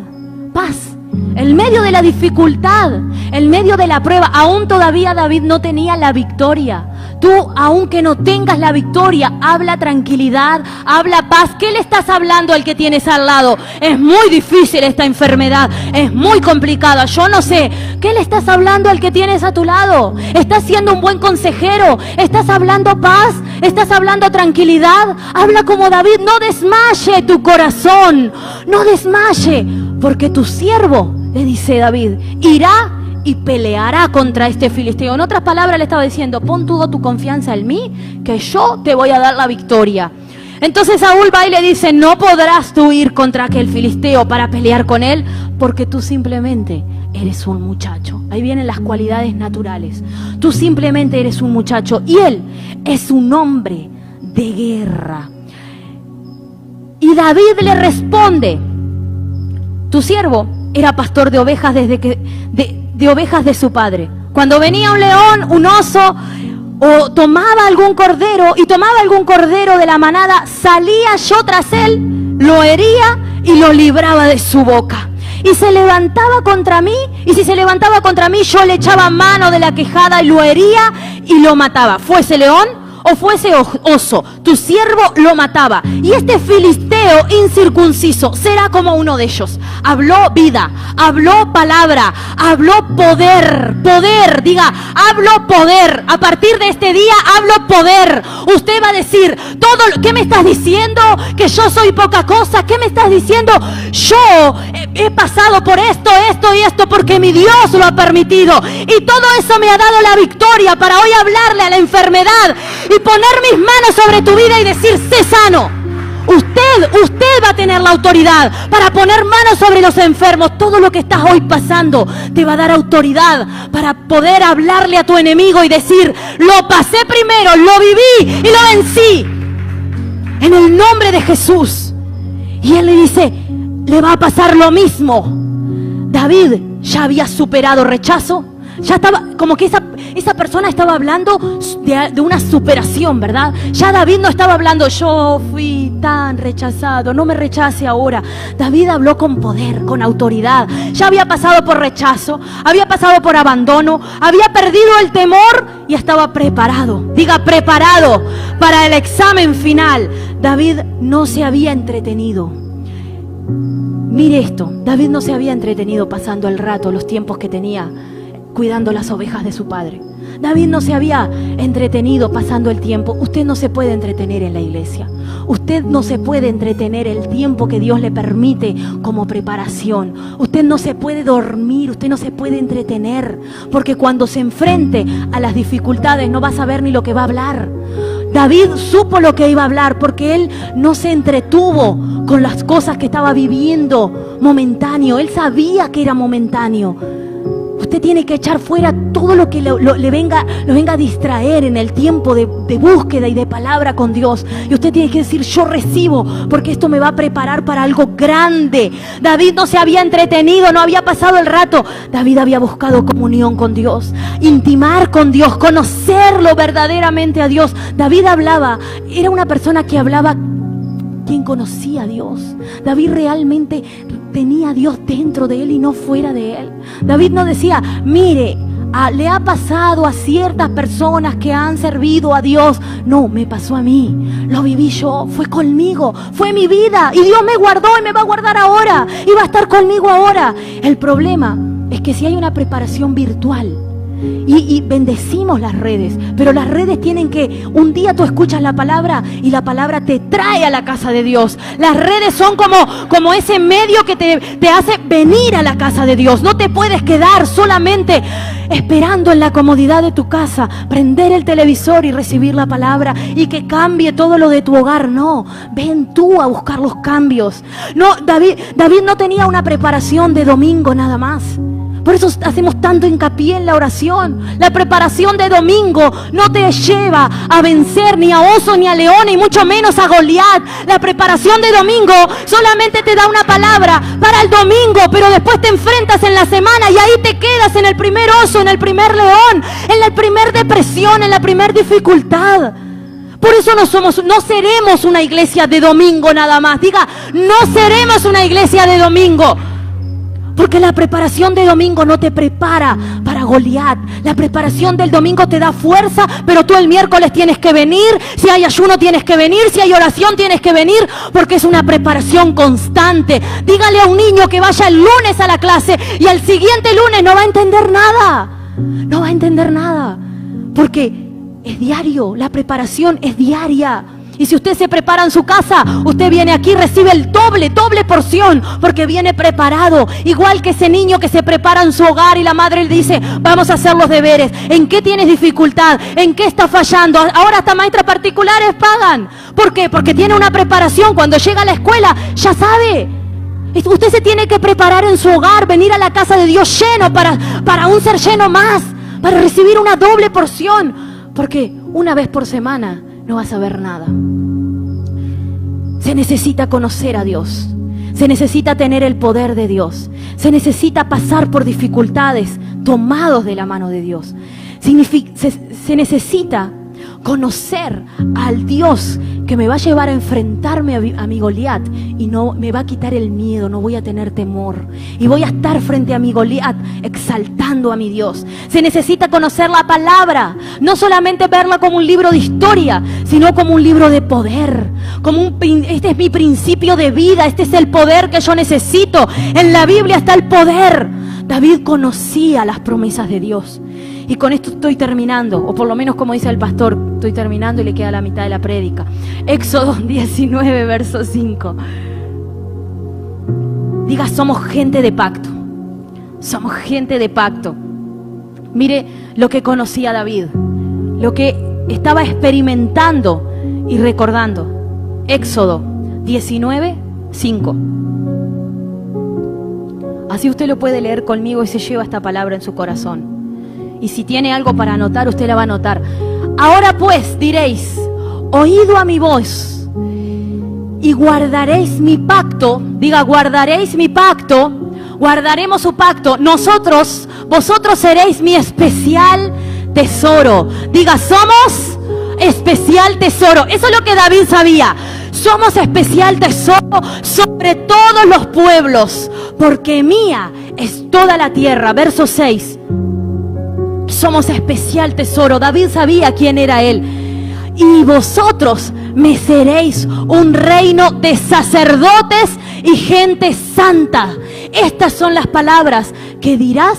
S1: paz. En medio de la dificultad, en medio de la prueba, aún todavía David no tenía la victoria. Tú, aunque no tengas la victoria, habla tranquilidad, habla paz. ¿Qué le estás hablando al que tienes al lado? Es muy difícil esta enfermedad, es muy complicada, yo no sé. ¿Qué le estás hablando al que tienes a tu lado? ¿Estás siendo un buen consejero? ¿Estás hablando paz? ¿Estás hablando tranquilidad? Habla como David, no desmaye tu corazón, no desmaye, porque tu siervo, le dice David, irá y peleará contra este filisteo. En otras palabras le estaba diciendo, pon toda tu confianza en mí, que yo te voy a dar la victoria. Entonces Saúl va y le dice, no podrás tú ir contra aquel filisteo para pelear con él, porque tú simplemente eres un muchacho. Ahí vienen las cualidades naturales. Tú simplemente eres un muchacho y él es un hombre de guerra. Y David le responde, tu siervo era pastor de ovejas de ovejas de su padre. Cuando venía un león, un oso, o tomaba algún cordero de la manada, salía yo tras él, lo hería y lo libraba de su boca. Y se levantaba contra mí, y si se levantaba contra mí, yo le echaba mano de la quejada y lo hería y lo mataba. Fuese león o fuese oso, tu siervo lo mataba. Y este filisteo incircunciso será como uno de ellos. Habló vida, habló palabra, habló poder, diga, hablo poder. A partir de este día hablo poder. Usted va a decir, ¿qué me estás diciendo? Que yo soy poca cosa. ¿Qué me estás diciendo? Yo he pasado por esto y esto porque mi Dios lo ha permitido. Y todo eso me ha dado la victoria para hoy hablarle a la enfermedad y poner mis manos sobre tu vida y decir, sé sano. Usted va a tener la autoridad para poner manos sobre los enfermos. Todo lo que estás hoy pasando te va a dar autoridad para poder hablarle a tu enemigo y decir, lo pasé primero, lo viví y lo vencí. En el nombre de Jesús. Y él le dice, le va a pasar lo mismo. David ya había superado rechazo. Ya estaba, como que esa persona estaba hablando de una superación, ¿verdad? Ya David no estaba hablando, yo fui tan rechazado, no me rechace ahora. David habló con poder, con autoridad. Ya había pasado por rechazo, había pasado por abandono, había perdido el temor y estaba preparado. Diga, preparado para el examen final. David no se había entretenido. Mire esto, David no se había entretenido pasando el rato, los tiempos que tenía cuidando las ovejas de su padre. David no se había entretenido pasando el tiempo. Usted no se puede entretener en la iglesia. Usted no se puede entretener el tiempo que Dios le permite como preparación. Usted no se puede dormir, usted no se puede entretener, porque cuando se enfrente a las dificultades no va a saber ni lo que va a hablar. David supo lo que iba a hablar porque él no se entretuvo con las cosas que estaba viviendo momentáneo. Él sabía que era momentáneo. Usted tiene que echar fuera todo lo que lo venga a distraer en el tiempo de búsqueda y de palabra con Dios. Y usted tiene que decir, yo recibo, porque esto me va a preparar para algo grande. David no se había entretenido, no había pasado el rato. David había buscado comunión con Dios, intimar con Dios, conocerlo verdaderamente a Dios. David hablaba, era una persona que hablaba quien conocía a Dios. David realmente tenía a Dios dentro de él y no fuera de él. David no decía, mire, le ha pasado a ciertas personas que han servido a Dios. No, me pasó a mí, lo viví yo, fue conmigo, fue mi vida y Dios me guardó y me va a guardar ahora y va a estar conmigo ahora. El problema es que si hay una preparación virtual y bendecimos las redes, pero las redes tienen que, un día tú escuchas la palabra y la palabra te trae a la casa de Dios. Las redes son como ese medio que te hace venir a la casa de Dios. No te puedes quedar solamente esperando en la comodidad de tu casa, prender el televisor y recibir la palabra y que cambie todo lo de tu hogar. No, ven tú a buscar los cambios. No, David no tenía una preparación de domingo nada más. Por eso hacemos tanto hincapié en la oración. La preparación de domingo no te lleva a vencer ni a oso ni a león y mucho menos a Goliat. La preparación de domingo solamente te da una palabra para el domingo, pero después te enfrentas en la semana y ahí te quedas en el primer oso, en el primer león, en la primer depresión, en la primer dificultad. Por eso no seremos una iglesia de domingo nada más. Diga, no seremos una iglesia de domingo. Porque la preparación de domingo no te prepara para Goliat. La preparación del domingo te da fuerza, pero tú el miércoles tienes que venir. Si hay ayuno tienes que venir, si hay oración tienes que venir, porque es una preparación constante. Dígale a un niño que vaya el lunes a la clase y al siguiente lunes no va a entender nada. No va a entender nada, porque es diario, la preparación es diaria. Y si usted se prepara en su casa, usted viene aquí y recibe el doble porción, porque viene preparado. Igual que ese niño que se prepara en su hogar y la madre le dice, vamos a hacer los deberes. ¿En qué tienes dificultad? ¿En qué está fallando? Ahora hasta maestras particulares pagan. ¿Por qué? Porque tiene una preparación. Cuando llega a la escuela, ya sabe. Usted se tiene que preparar en su hogar, venir a la casa de Dios lleno para un ser lleno más, para recibir una doble porción. Porque una vez por semana no vas a ver nada. Se necesita conocer a Dios. Se necesita tener el poder de Dios. Se necesita pasar por dificultades tomados de la mano de Dios. Se necesita conocer al Dios que me va a llevar a enfrentarme a mi Goliat y no me va a quitar el miedo, no voy a tener temor y voy a estar frente a mi Goliat exaltando a mi Dios. Se necesita conocer la palabra, no solamente verla como un libro de historia, sino como un libro de poder, este es mi principio de vida, este es el poder que yo necesito. En la Biblia está el poder. David conocía las promesas de Dios. Y con esto estoy terminando, o por lo menos como dice el pastor, estoy terminando y le queda la mitad de la prédica. Éxodo 19, verso 5. Diga, somos gente de pacto. Somos gente de pacto. Mire lo que conocía David, lo que estaba experimentando y recordando. Éxodo 19, 5. Así usted lo puede leer conmigo y se lleva esta palabra en su corazón. Y si tiene algo para anotar, usted la va a anotar. Ahora pues diréis, oído a mi voz y guardaréis mi pacto. Diga, guardaréis mi pacto. Guardaremos su pacto. Vosotros seréis mi especial tesoro. Diga, somos especial tesoro. Eso es lo que David sabía. Somos especial tesoro sobre todos los pueblos, porque mía es toda la tierra. Verso 6. Somos especial tesoro. David sabía quién era él. Y vosotros me seréis un reino de sacerdotes y gente santa. Estas son las palabras que dirás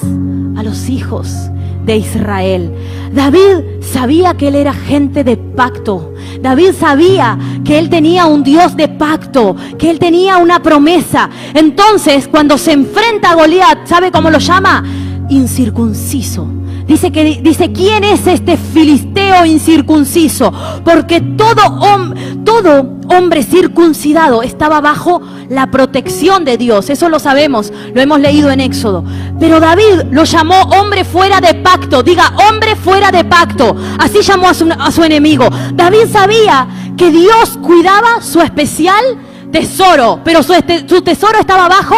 S1: a los hijos de Israel. David sabía que él era gente de pacto. David sabía que él tenía un Dios de pacto, que él tenía una promesa. Entonces, cuando se enfrenta a Goliat, ¿sabe cómo lo llama? Incircunciso. Dice, ¿quién es este filisteo incircunciso? Porque todo hombre circuncidado estaba bajo la protección de Dios. Eso lo sabemos, lo hemos leído en Éxodo. Pero David lo llamó hombre fuera de pacto. Diga, hombre fuera de pacto. Así llamó a su enemigo. David sabía que Dios cuidaba su especial tesoro, pero su tesoro estaba bajo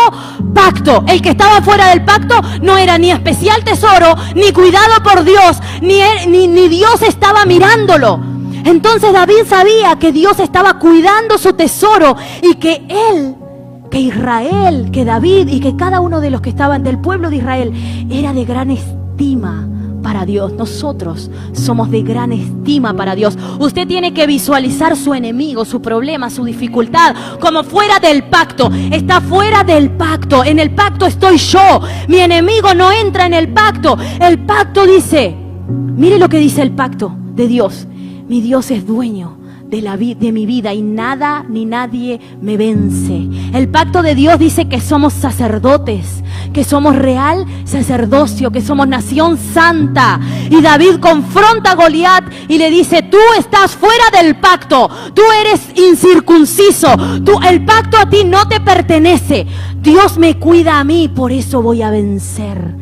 S1: pacto. El que estaba fuera del pacto no era ni especial tesoro, ni cuidado por Dios, ni Dios estaba mirándolo. Entonces David sabía que Dios estaba cuidando su tesoro y que él, que Israel, que David y que cada uno de los que estaban del pueblo de Israel era de gran estima para Dios. Nosotros somos de gran estima para Dios. Usted tiene que visualizar su enemigo, su problema, su dificultad como fuera del pacto. Está fuera del pacto. En el pacto estoy yo. Mi enemigo no entra en el pacto. El pacto dice, mire lo que dice el pacto de Dios. Mi Dios es dueño de mi vida y nada ni nadie me vence. El pacto de Dios dice que somos sacerdotes, que somos real sacerdocio, que somos nación santa. Y David confronta a Goliat y le dice, tú estás fuera del pacto, tú eres incircunciso, el pacto a ti no te pertenece. Dios me cuida a mí, por eso voy a vencer.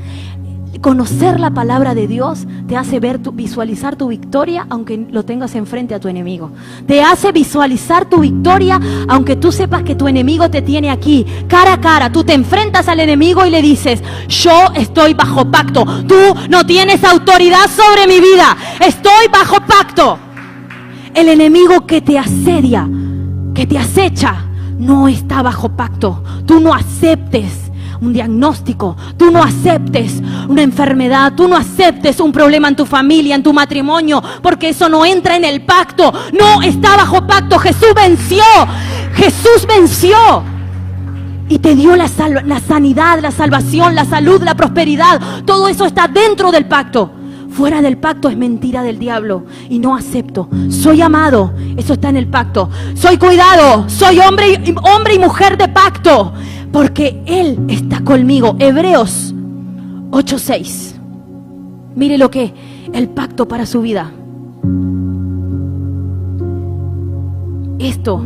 S1: Conocer la palabra de Dios te hace visualizar tu victoria aunque lo tengas enfrente a tu enemigo. Te hace visualizar tu victoria aunque tú sepas que tu enemigo te tiene aquí, cara a cara. Tú te enfrentas al enemigo y le dices, yo estoy bajo pacto. Tú no tienes autoridad sobre mi vida. Estoy bajo pacto. El enemigo que te asedia, que te acecha, no está bajo pacto. Tú no aceptes un diagnóstico, tú no aceptes una enfermedad, tú no aceptes un problema en tu familia, en tu matrimonio, porque eso no entra en el pacto, no está bajo pacto. Jesús venció y te dio la sanidad, la salvación, la salud, la prosperidad. Todo eso está dentro del pacto. Fuera del pacto es mentira del diablo y no acepto. Soy amado, eso está en el pacto. Soy cuidado, soy hombre y mujer de pacto, porque Él está conmigo. Hebreos 8:6. Mire lo que el pacto para su vida. Esto.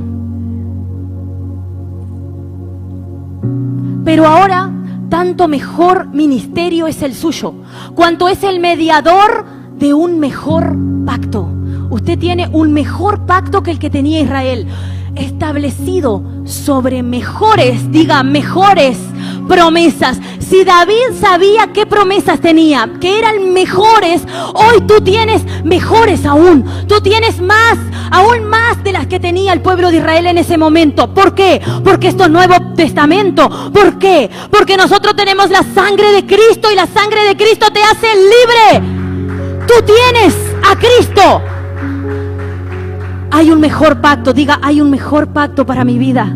S1: Pero ahora tanto mejor ministerio es el suyo, cuanto es el mediador de un mejor pacto. Usted tiene un mejor pacto que el que tenía Israel, establecido sobre mejores, diga mejores promesas. Si David sabía qué promesas tenía, que eran mejores, hoy tú tienes mejores aún. Tú tienes más, aún más de las que tenía el pueblo de Israel en ese momento. ¿Por qué? Porque esto es Nuevo Testamento. ¿Por qué? Porque nosotros tenemos la sangre de Cristo y la sangre de Cristo te hace libre. Tú tienes a Cristo. Hay un mejor pacto, diga, hay un mejor pacto para mi vida.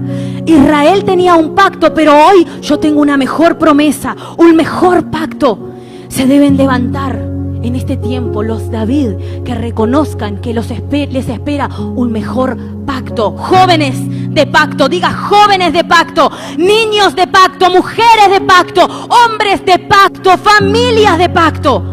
S1: Israel tenía un pacto, pero hoy yo tengo una mejor promesa, un mejor pacto. Se deben levantar en este tiempo los David que reconozcan que les espera un mejor pacto. Jóvenes de pacto, diga jóvenes de pacto, niños de pacto, mujeres de pacto, hombres de pacto, familias de pacto.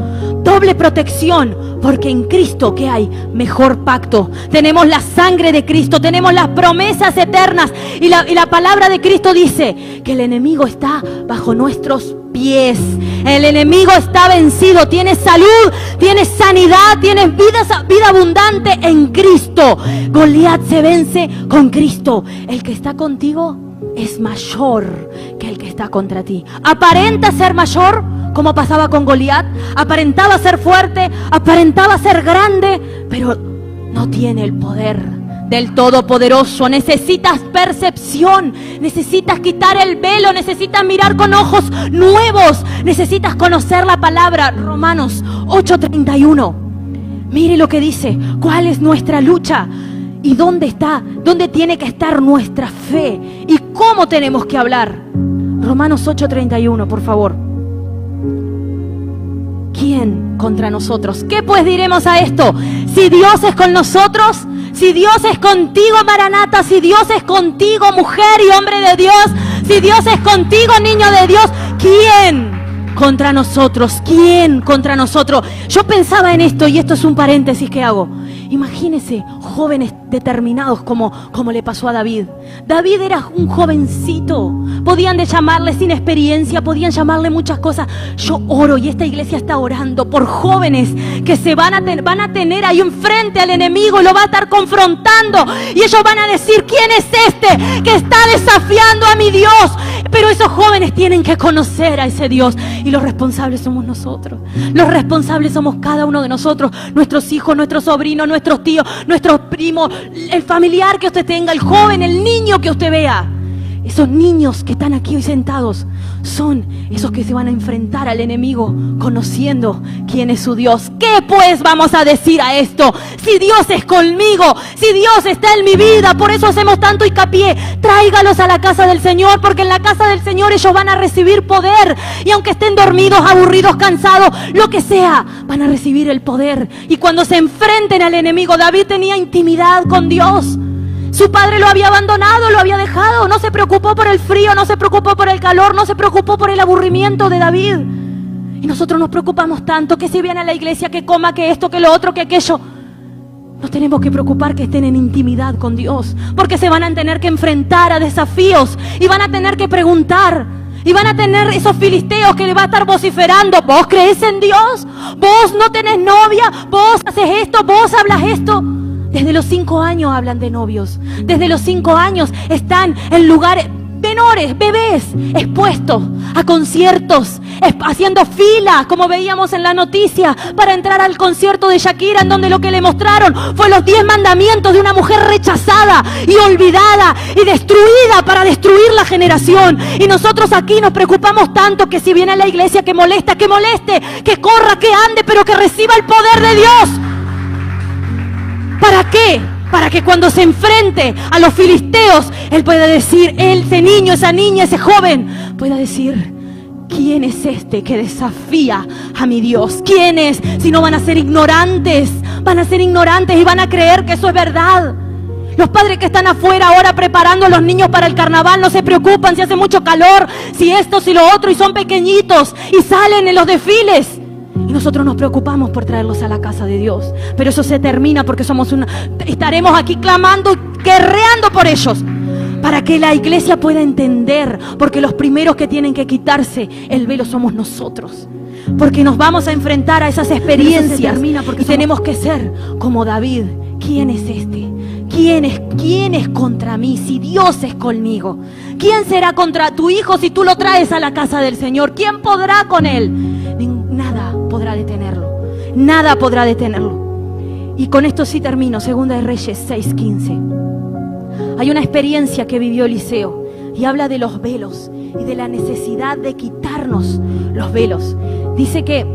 S1: Doble protección, porque en Cristo ¿qué hay? Mejor pacto. Tenemos la sangre de Cristo, tenemos las promesas eternas y la palabra de Cristo dice que el enemigo está bajo nuestros pies. El enemigo está vencido, tienes salud, tienes sanidad, tienes vida abundante en Cristo. Goliat se vence con Cristo. El que está contigo es mayor que el que está contra ti. Aparenta ser mayor, como pasaba con Goliat, aparentaba ser fuerte, aparentaba ser grande, pero no tiene el poder del Todopoderoso. Necesitas percepción, necesitas quitar el velo, necesitas mirar con ojos nuevos, necesitas conocer la palabra. Romanos 8:31. Mire lo que dice, ¿cuál es nuestra lucha? ¿Y dónde está? ¿Dónde tiene que estar nuestra fe? ¿Y cómo tenemos que hablar? Romanos 8:31, por favor. ¿Quién contra nosotros? ¿Qué pues diremos a esto? Si Dios es con nosotros, si Dios es contigo, Maranata, si Dios es contigo, mujer y hombre de Dios, si Dios es contigo, niño de Dios, ¿quién contra nosotros? ¿Quién contra nosotros? Yo pensaba en esto, y esto es un paréntesis que hago. Imagínense jóvenes determinados como le pasó a David. David era un jovencito. Podían llamarle sin experiencia, podían llamarle muchas cosas. Yo oro y esta iglesia está orando por jóvenes que se van a tener ahí enfrente al enemigo y lo va a estar confrontando. Y ellos van a decir, ¿quién es este que está desafiando a mi Dios? Pero esos jóvenes tienen que conocer a ese Dios. Y los responsables somos nosotros. Los responsables somos cada uno de nosotros. Nuestros hijos, nuestros sobrinos, nuestros tíos, nuestros primos, el familiar que usted tenga, el joven, el niño que usted vea. Esos niños que están aquí hoy sentados son esos que se van a enfrentar al enemigo conociendo quién es su Dios. ¿Qué pues vamos a decir a esto? Si Dios es conmigo, si Dios está en mi vida, por eso hacemos tanto hincapié. Tráigalos a la casa del Señor, porque en la casa del Señor ellos van a recibir poder. Y aunque estén dormidos, aburridos, cansados, lo que sea, van a recibir el poder. Y cuando se enfrenten al enemigo, David tenía intimidad con Dios. Su padre lo había abandonado, lo había dejado. No se preocupó por el frío, no se preocupó por el calor, no se preocupó por el aburrimiento de David. Y nosotros nos preocupamos tanto, que si viene a la iglesia, que coma, que esto, que lo otro, que aquello. Nos tenemos que preocupar que estén en intimidad con Dios, porque se van a tener que enfrentar a desafíos y van a tener que preguntar. Y van a tener esos filisteos que le va a estar vociferando. ¿Vos crees en Dios? ¿Vos no tenés novia? ¿Vos haces esto? ¿Vos hablas esto? Desde los 5 años hablan de novios. Desde los 5 años están en lugares menores, bebés, expuestos a conciertos, haciendo fila, como veíamos en la noticia, para entrar al concierto de Shakira, en donde lo que le mostraron fue los 10 mandamientos de una mujer rechazada y olvidada y destruida para destruir la generación. Y nosotros aquí nos preocupamos tanto que si viene a la iglesia, que moleste, que corra, que ande, pero que reciba el poder de Dios. ¿Para qué? Para que cuando se enfrente a los filisteos, él pueda decir, ese niño, esa niña, ese joven, pueda decir, ¿quién es este que desafía a mi Dios? ¿Quién es? Si no, van a ser ignorantes y van a creer que eso es verdad. Los padres que están afuera ahora preparando a los niños para el carnaval no se preocupan si hace mucho calor, si esto, si lo otro, y son pequeñitos y salen en los desfiles. Y nosotros nos preocupamos por traerlos a la casa de Dios. Pero eso se termina porque estaremos aquí clamando y guerreando por ellos, para que la iglesia pueda entender, porque los primeros que tienen que quitarse el velo somos nosotros. Porque nos vamos a enfrentar a esas experiencias y tenemos que ser como David. ¿Quién es este? ¿Quién es contra mí si Dios es conmigo? ¿Quién será contra tu hijo si tú lo traes a la casa del Señor? ¿Quién podrá con él? Nada podrá detenerlo. Nada podrá detenerlo. Y con esto sí termino. Segunda de Reyes 6:15. Hay una experiencia que vivió Eliseo y habla de los velos y de la necesidad de quitarnos los velos. Dice que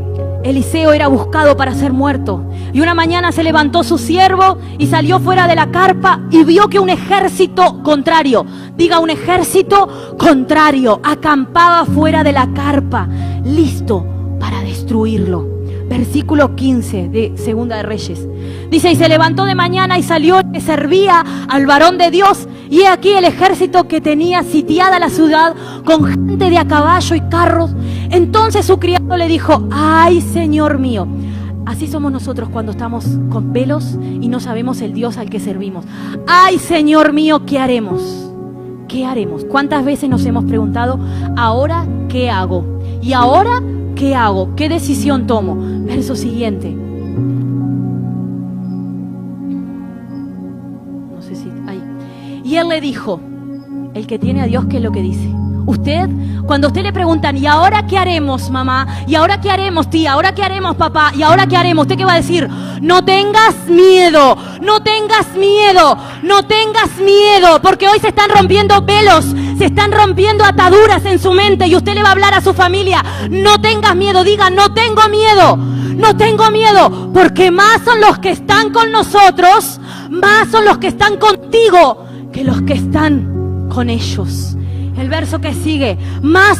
S1: Eliseo era buscado para ser muerto, y una mañana se levantó su siervo y salió fuera de la carpa y vio que un ejército contrario, diga un ejército contrario, acampaba fuera de la carpa, listo para destruirlo. Versículo 15 de Segunda de Reyes. Dice, y se levantó de mañana y salió que servía al varón de Dios, y he aquí el ejército que tenía sitiada la ciudad con gente de a caballo y carros. Entonces su criado le dijo, ay, Señor mío. Así somos nosotros cuando estamos con velos y no sabemos el Dios al que servimos. Ay, Señor mío, ¿qué haremos? ¿Qué haremos? ¿Cuántas veces nos hemos preguntado, ahora qué hago? ¿Y ahora qué hago? ¿Qué decisión tomo? Verso siguiente. No sé si ahí. Y él le dijo, el que tiene a Dios, ¿qué es lo que dice? Cuando usted le preguntan, ¿y ahora qué haremos, mamá? ¿Y ahora qué haremos, tía? ¿Ahora qué haremos, papá? ¿Y ahora qué haremos? ¿Usted qué va a decir? No tengas miedo, no tengas miedo, no tengas miedo, porque hoy se están rompiendo velos, se están rompiendo ataduras en su mente, y usted le va a hablar a su familia, no tengas miedo, diga, no tengo miedo, no tengo miedo, porque más son los que están con nosotros, más son los que están contigo, que los que están con ellos. El verso que sigue, más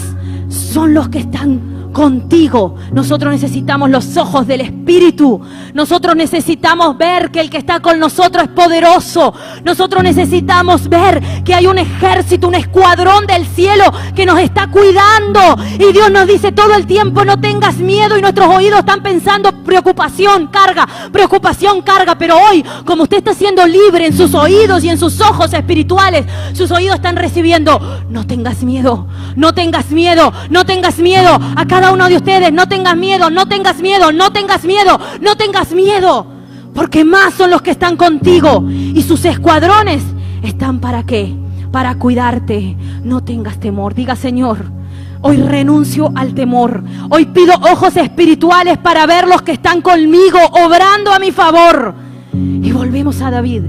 S1: son los que están contigo. Nosotros necesitamos los ojos del Espíritu. Nosotros necesitamos ver que el que está con nosotros es poderoso. Nosotros necesitamos ver que hay un ejército, un escuadrón del cielo que nos está cuidando. Y Dios nos dice todo el tiempo: no tengas miedo. Y nuestros oídos están pensando: preocupación, carga, preocupación, carga. Pero hoy, como usted está siendo libre en sus oídos y en sus ojos espirituales, sus oídos están recibiendo: no tengas miedo, no tengas miedo, no tengas miedo. A cada uno de ustedes: no tengas miedo, no tengas miedo, no tengas miedo, no tengas miedo. Porque más son los que están contigo. Y sus escuadrones están ¿para qué? Para cuidarte. No tengas temor. Diga: Señor, hoy renuncio al temor. Hoy pido ojos espirituales para ver los que están conmigo, obrando a mi favor. Y volvemos a David.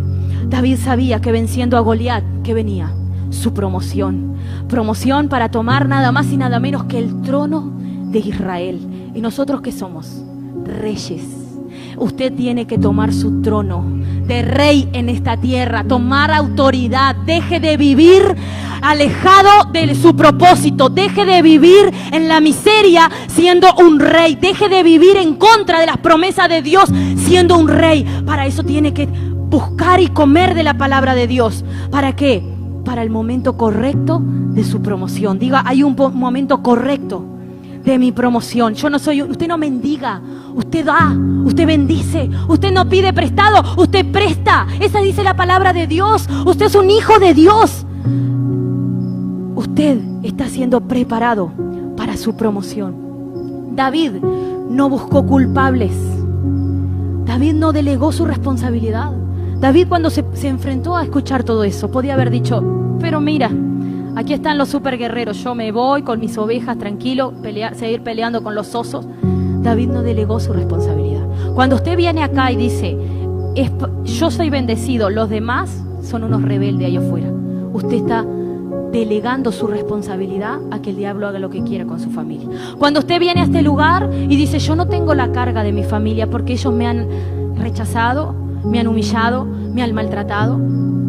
S1: David sabía que venciendo a Goliat, que venía su promoción. Promoción para tomar nada más y nada menos que el trono de Israel. ¿Y nosotros qué somos? Reyes. Usted tiene que tomar su trono de rey en esta tierra, tomar autoridad. Deje de vivir alejado de su propósito. Deje de vivir en la miseria siendo un rey. Deje de vivir en contra de las promesas de Dios siendo un rey. Para eso tiene que buscar y comer de la palabra de Dios. ¿Para qué? Para el momento correcto de su promoción. Diga: hay un momento correcto de mi promoción. Yo no soy, usted no mendiga, usted da, usted bendice, usted no pide prestado, usted presta. Esa dice la palabra de Dios. Usted es un hijo de Dios. Usted está siendo preparado para su promoción. David no buscó culpables. David no delegó su responsabilidad. David, cuando se enfrentó a escuchar todo eso, podía haber dicho: pero mira, aquí están los superguerreros, yo me voy con mis ovejas tranquilo, seguir peleando con los osos. David no delegó su responsabilidad. Cuando usted viene acá y dice: yo soy bendecido, los demás son unos rebeldes allá afuera, usted está delegando su responsabilidad a que el diablo haga lo que quiera con su familia. Cuando usted viene a este lugar y dice: yo no tengo la carga de mi familia porque ellos me han rechazado, me han humillado, me han maltratado,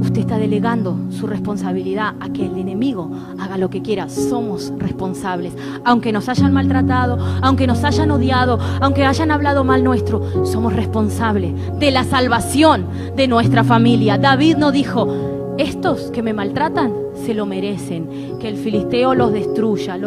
S1: usted está delegando su responsabilidad a que el enemigo haga lo que quiera. Somos responsables. Aunque nos hayan maltratado, aunque nos hayan odiado, aunque hayan hablado mal nuestro, somos responsables de la salvación de nuestra familia. David no dijo: estos que me maltratan se lo merecen, que el filisteo los destruya,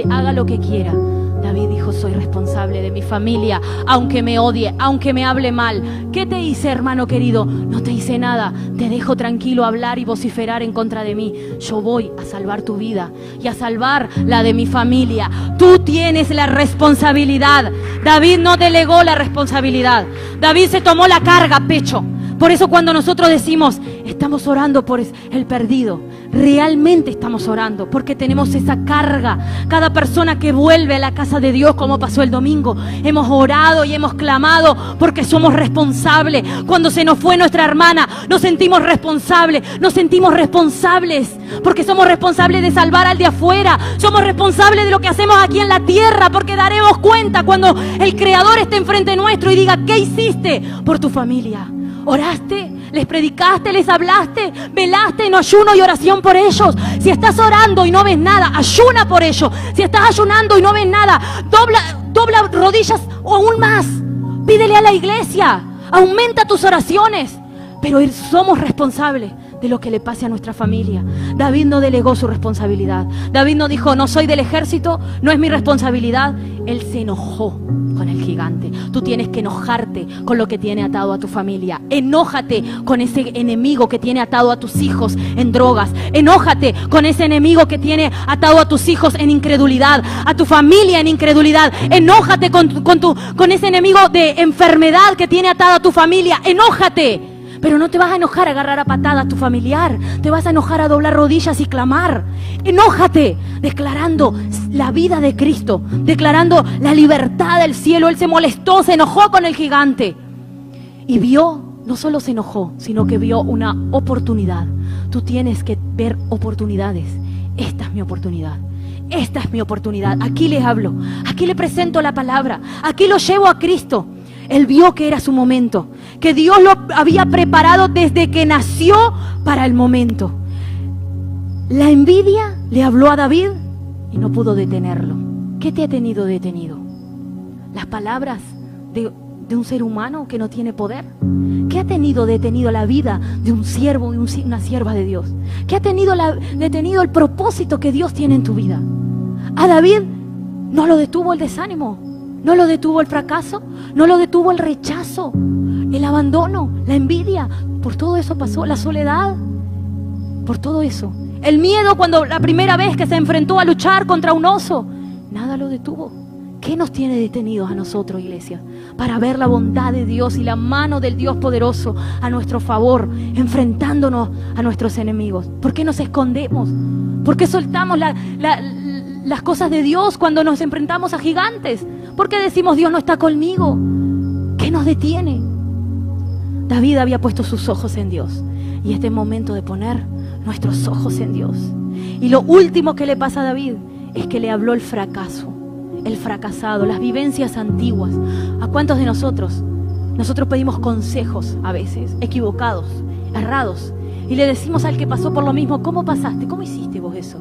S1: haga lo que quiera. David dijo: soy responsable de mi familia, aunque me odie, aunque me hable mal. ¿Qué te hice, hermano querido? No te hice nada. Te dejo tranquilo hablar y vociferar en contra de mí. Yo voy a salvar tu vida y a salvar la de mi familia. Tú tienes la responsabilidad. David no delegó la responsabilidad. David se tomó la carga a pecho. Por eso cuando nosotros decimos: estamos orando por el perdido, realmente estamos orando porque tenemos esa carga. Cada persona que vuelve a la casa de Dios, como pasó el domingo, hemos orado y hemos clamado porque somos responsables. Cuando se nos fue nuestra hermana, nos sentimos responsables porque somos responsables de salvar al de afuera. Somos responsables de lo que hacemos aquí en la tierra, porque daremos cuenta cuando el Creador esté enfrente nuestro y diga: ¿qué hiciste por tu familia? ¿Oraste? ¿Les predicaste? ¿Les hablaste? ¿Velaste en ayuno y oración por ellos? Si estás orando y no ves nada, ayuna por ellos. Si estás ayunando y no ves nada, dobla rodillas o aún más. Pídele a la iglesia, aumenta tus oraciones. Pero somos responsables de lo que le pase a nuestra familia. David no delegó su responsabilidad. David no dijo: no soy del ejército, no es mi responsabilidad. Él se enojó con el gigante. Tú tienes que enojarte con lo que tiene atado a tu familia. Enójate con ese enemigo que tiene atado a tus hijos en drogas. Enójate con ese enemigo que tiene atado a tus hijos en incredulidad, a tu familia en incredulidad. Enójate con ese enemigo de enfermedad que tiene atado a tu familia. Enójate. Pero no te vas a enojar a agarrar a patadas a tu familiar. Te vas a enojar a doblar rodillas y clamar. Enójate, declarando la vida de Cristo, declarando la libertad del cielo. Él se molestó, se enojó con el gigante. Y vio, no solo se enojó, sino que vio una oportunidad. Tú tienes que ver oportunidades. Esta es mi oportunidad. Esta es mi oportunidad. Aquí les hablo, aquí le presento la palabra, aquí lo llevo a Cristo. Él vio que era su momento, que Dios lo había preparado desde que nació para el momento. La envidia le habló a David y no pudo detenerlo. ¿Qué te ha tenido detenido? ¿Las palabras de un ser humano que no tiene poder? ¿Qué ha tenido detenido la vida de un siervo y una sierva de Dios? ¿Qué ha tenido detenido el propósito que Dios tiene en tu vida? A David no lo detuvo el desánimo, no lo detuvo el fracaso, no lo detuvo el rechazo, el abandono, la envidia. Por todo eso pasó, la soledad, por todo eso. El miedo cuando la primera vez que se enfrentó a luchar contra un oso, nada lo detuvo. ¿Qué nos tiene detenidos a nosotros, iglesia? Para ver la bondad de Dios y la mano del Dios poderoso a nuestro favor, enfrentándonos a nuestros enemigos. ¿Por qué nos escondemos? ¿Por qué soltamos las cosas de Dios cuando nos enfrentamos a gigantes? ¿Por qué decimos Dios no está conmigo? ¿Qué nos detiene? David había puesto sus ojos en Dios y este es momento de poner nuestros ojos en Dios. Y lo último que le pasa a David es que le habló el fracaso, el fracasado, las vivencias antiguas. ¿A cuántos de nosotros pedimos consejos a veces, equivocados, errados, y le decimos al que pasó por lo mismo, ¿cómo pasaste? ¿Cómo hiciste vos eso?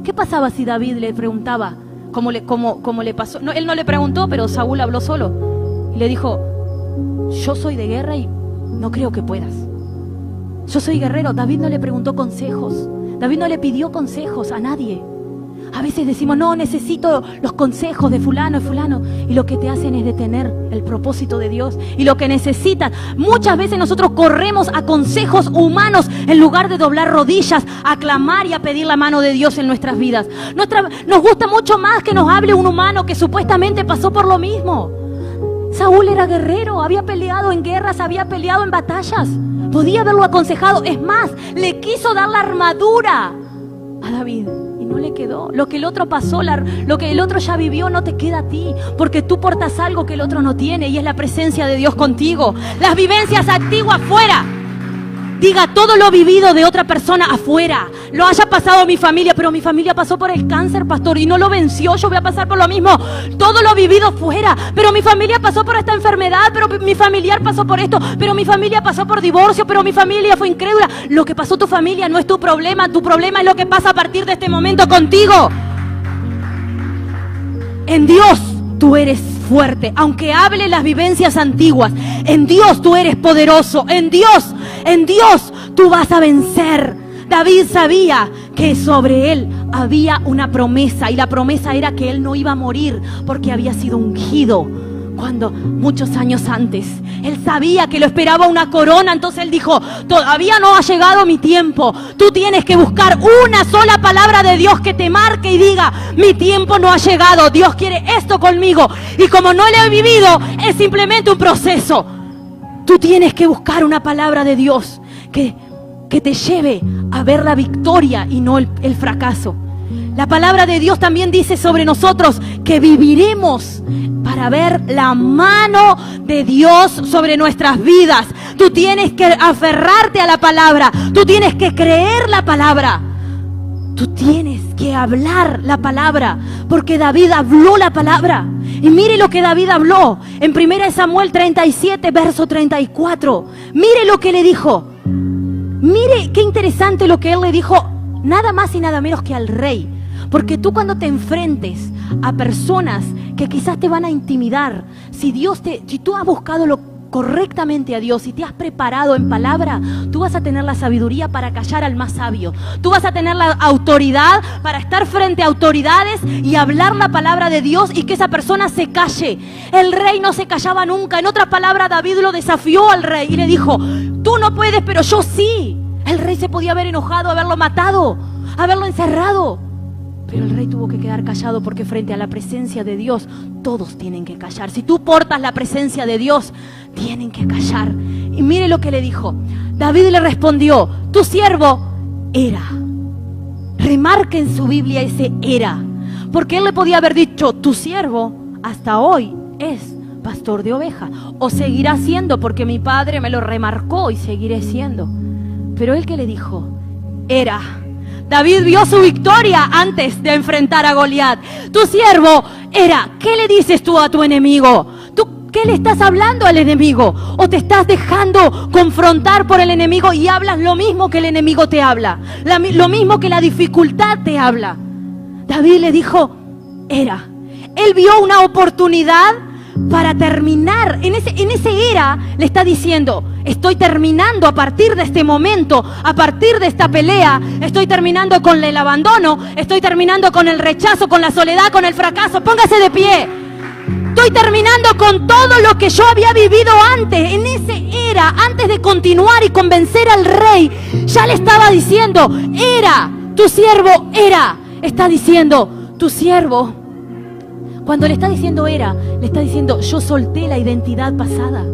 S1: ¿Qué pasaba si David le preguntaba cómo le pasó? No, él no le preguntó, pero Saúl habló solo y le dijo, yo soy de guerra y no creo que puedas. Yo soy guerrero. David no le preguntó consejos, David no le pidió consejos a nadie. A veces decimos, no, necesito los consejos de fulano y fulano, y lo que te hacen es detener el propósito de Dios y lo que necesitas. Muchas veces nosotros corremos a consejos humanos en lugar de doblar rodillas, a clamar y a pedir la mano de Dios en nuestras vidas. Nos gusta mucho más que nos hable un humano que supuestamente pasó por lo mismo. Saúl era guerrero, había peleado en guerras, había peleado en batallas, podía haberlo aconsejado. Es más, le quiso dar la armadura a David y no le quedó. Lo que el otro pasó, lo que el otro ya vivió, no te queda a ti, porque tú portas algo que el otro no tiene y es la presencia de Dios contigo. Las vivencias antiguas fuera. Diga todo lo vivido de otra persona afuera. Lo haya pasado mi familia, pero mi familia pasó por el cáncer, pastor, y no lo venció. Yo voy a pasar por lo mismo. Todo lo vivido fuera. Pero mi familia pasó por esta enfermedad, pero mi familiar pasó por esto, pero mi familia pasó por divorcio, pero mi familia fue incrédula. Lo que pasó tu familia no es tu problema es lo que pasa a partir de este momento contigo. En Dios tú eres fuerte, aunque hable las vivencias antiguas. En Dios tú eres poderoso. En Dios tú vas a vencer. David sabía que sobre él había una promesa, y la promesa era que él no iba a morir porque había sido ungido cuando muchos años antes. Él sabía que lo esperaba una corona, entonces él dijo, todavía no ha llegado mi tiempo. Tú tienes que buscar una sola palabra de Dios que te marque y diga, mi tiempo no ha llegado, Dios quiere esto conmigo, y como no lo he vivido, es simplemente un proceso. Tú tienes que buscar una palabra de Dios que te lleve a ver la victoria y no el fracaso. La palabra de Dios también dice sobre nosotros que viviremos para ver la mano de Dios sobre nuestras vidas. Tú tienes que aferrarte a la palabra, tú tienes que creer la palabra, tú tienes que hablar la palabra, porque David habló la palabra. Y mire lo que David habló en 1 Samuel 37, verso 34. Mire lo que le dijo. Mire qué interesante lo que él le dijo, nada más y nada menos que al rey. Porque tú cuando te enfrentes a personas que quizás te van a intimidar, si tú has buscado correctamente a Dios y te has preparado en palabra, tú vas a tener la sabiduría para callar al más sabio. Tú vas a tener la autoridad para estar frente a autoridades y hablar la palabra de Dios y que esa persona se calle. El rey no se callaba nunca. En otras palabras, David lo desafió al rey y le dijo, tú no puedes, pero yo sí. El rey se podía haber enojado, haberlo matado, haberlo encerrado. Pero el rey tuvo que quedar callado porque frente a la presencia de Dios todos tienen que callar. Si tú portas la presencia de Dios, tienen que callar. Y mire lo que le dijo. David le respondió, tu siervo era. Remarque en su Biblia ese era, porque él le podía haber dicho, tu siervo hasta hoy es pastor de ovejas, o seguirá siendo porque mi padre me lo remarcó y seguiré siendo. Pero él que le dijo, era. David vio su victoria antes de enfrentar a Goliat. Tu siervo era. ¿Qué le dices tú a tu enemigo? ¿Tú qué le estás hablando al enemigo? ¿O te estás dejando confrontar por el enemigo y hablas lo mismo que el enemigo te habla? Lo mismo que la dificultad te habla. David le dijo, era. Él vio una oportunidad para terminar. En ese era le está diciendo, estoy terminando a partir de este momento, a partir de esta pelea, estoy terminando con el abandono, estoy terminando con el rechazo, con la soledad, con el fracaso. Póngase de pie. Estoy terminando con todo lo que yo había vivido antes. En ese era, antes de continuar y convencer al rey, ya le estaba diciendo, era, tu siervo era. Está diciendo, tu siervo. Cuando le está diciendo era, le está diciendo, yo solté la identidad pasada.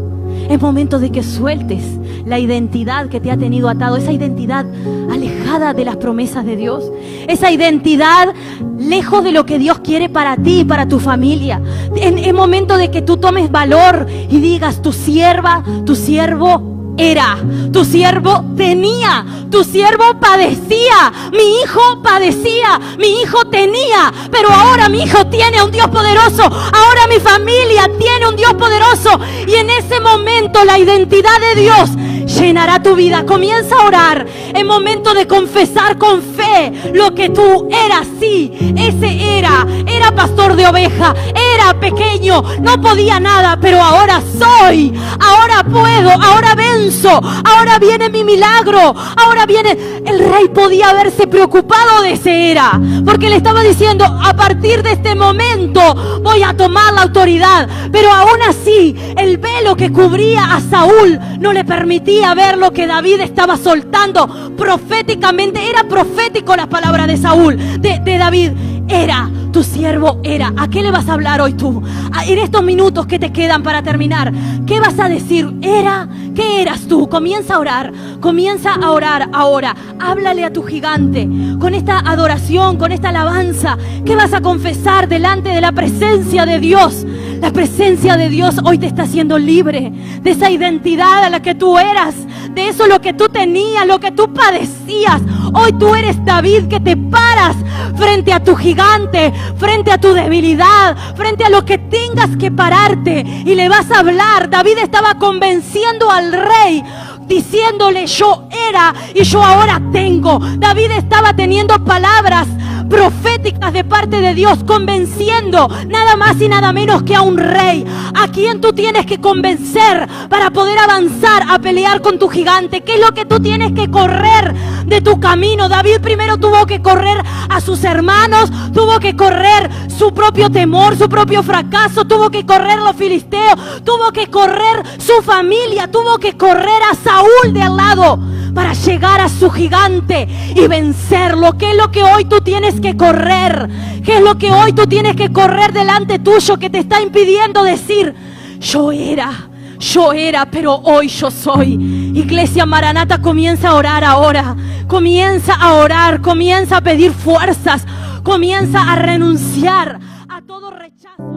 S1: Es momento de que sueltes la identidad que te ha tenido atado, esa identidad alejada de las promesas de Dios, esa identidad lejos de lo que Dios quiere para ti y para tu familia. Es momento de que tú tomes valor y digas, tu sierva, tu siervo era, tu siervo tenía, tu siervo padecía, mi hijo padecía, mi hijo tenía, pero ahora mi hijo tiene un Dios poderoso, ahora mi familia tiene un Dios poderoso, y en ese momento la identidad de Dios llenará tu vida. Comienza a orar, es momento de confesar con fe lo que tú eras. Sí, ese era pastor de oveja, era pequeño, no podía nada, pero ahora soy, ahora puedo, ahora venzo, ahora viene mi milagro, ahora viene. El rey podía haberse preocupado de ese era, porque le estaba diciendo, a partir de este momento voy a tomar la autoridad, pero aún así el velo que cubría a Saúl no le permitía ver lo que David estaba soltando proféticamente. Era profético la palabra de Saúl, de David. Era, tu siervo era. ¿A qué le vas a hablar hoy tú? En estos minutos que te quedan para terminar, ¿qué vas a decir? Era, ¿qué eras tú? Comienza a orar ahora. Háblale a tu gigante con esta adoración, con esta alabanza. ¿Qué vas a confesar delante de la presencia de Dios? La presencia de Dios hoy te está haciendo libre de esa identidad a la que tú eras, de eso lo que tú tenías, lo que tú padecías. Hoy tú eres David, que te paras frente a tu gigante, frente a tu debilidad, frente a lo que tengas que pararte, y le vas a hablar. David estaba convenciendo al rey, diciéndole, yo era y yo ahora tengo. David estaba teniendo palabras proféticas de parte de Dios, convenciendo nada más y nada menos que a un rey. ¿A quién tú tienes que convencer para poder avanzar a pelear con tu gigante? ¿Qué es lo que tú tienes que correr de tu camino? David primero tuvo que correr a sus hermanos, tuvo que correr su propio temor, su propio fracaso, tuvo que correr los filisteos, tuvo que correr su familia, tuvo que correr a Saúl de al lado para llegar a su gigante y vencerlo. ¿Qué es lo que hoy tú tienes que correr? ¿Qué es lo que hoy tú tienes que correr delante tuyo que te está impidiendo decir, yo era, pero hoy yo soy? Iglesia Maranata, comienza a orar ahora. Comienza a orar, comienza a pedir fuerzas, comienza a renunciar a todo rechazo.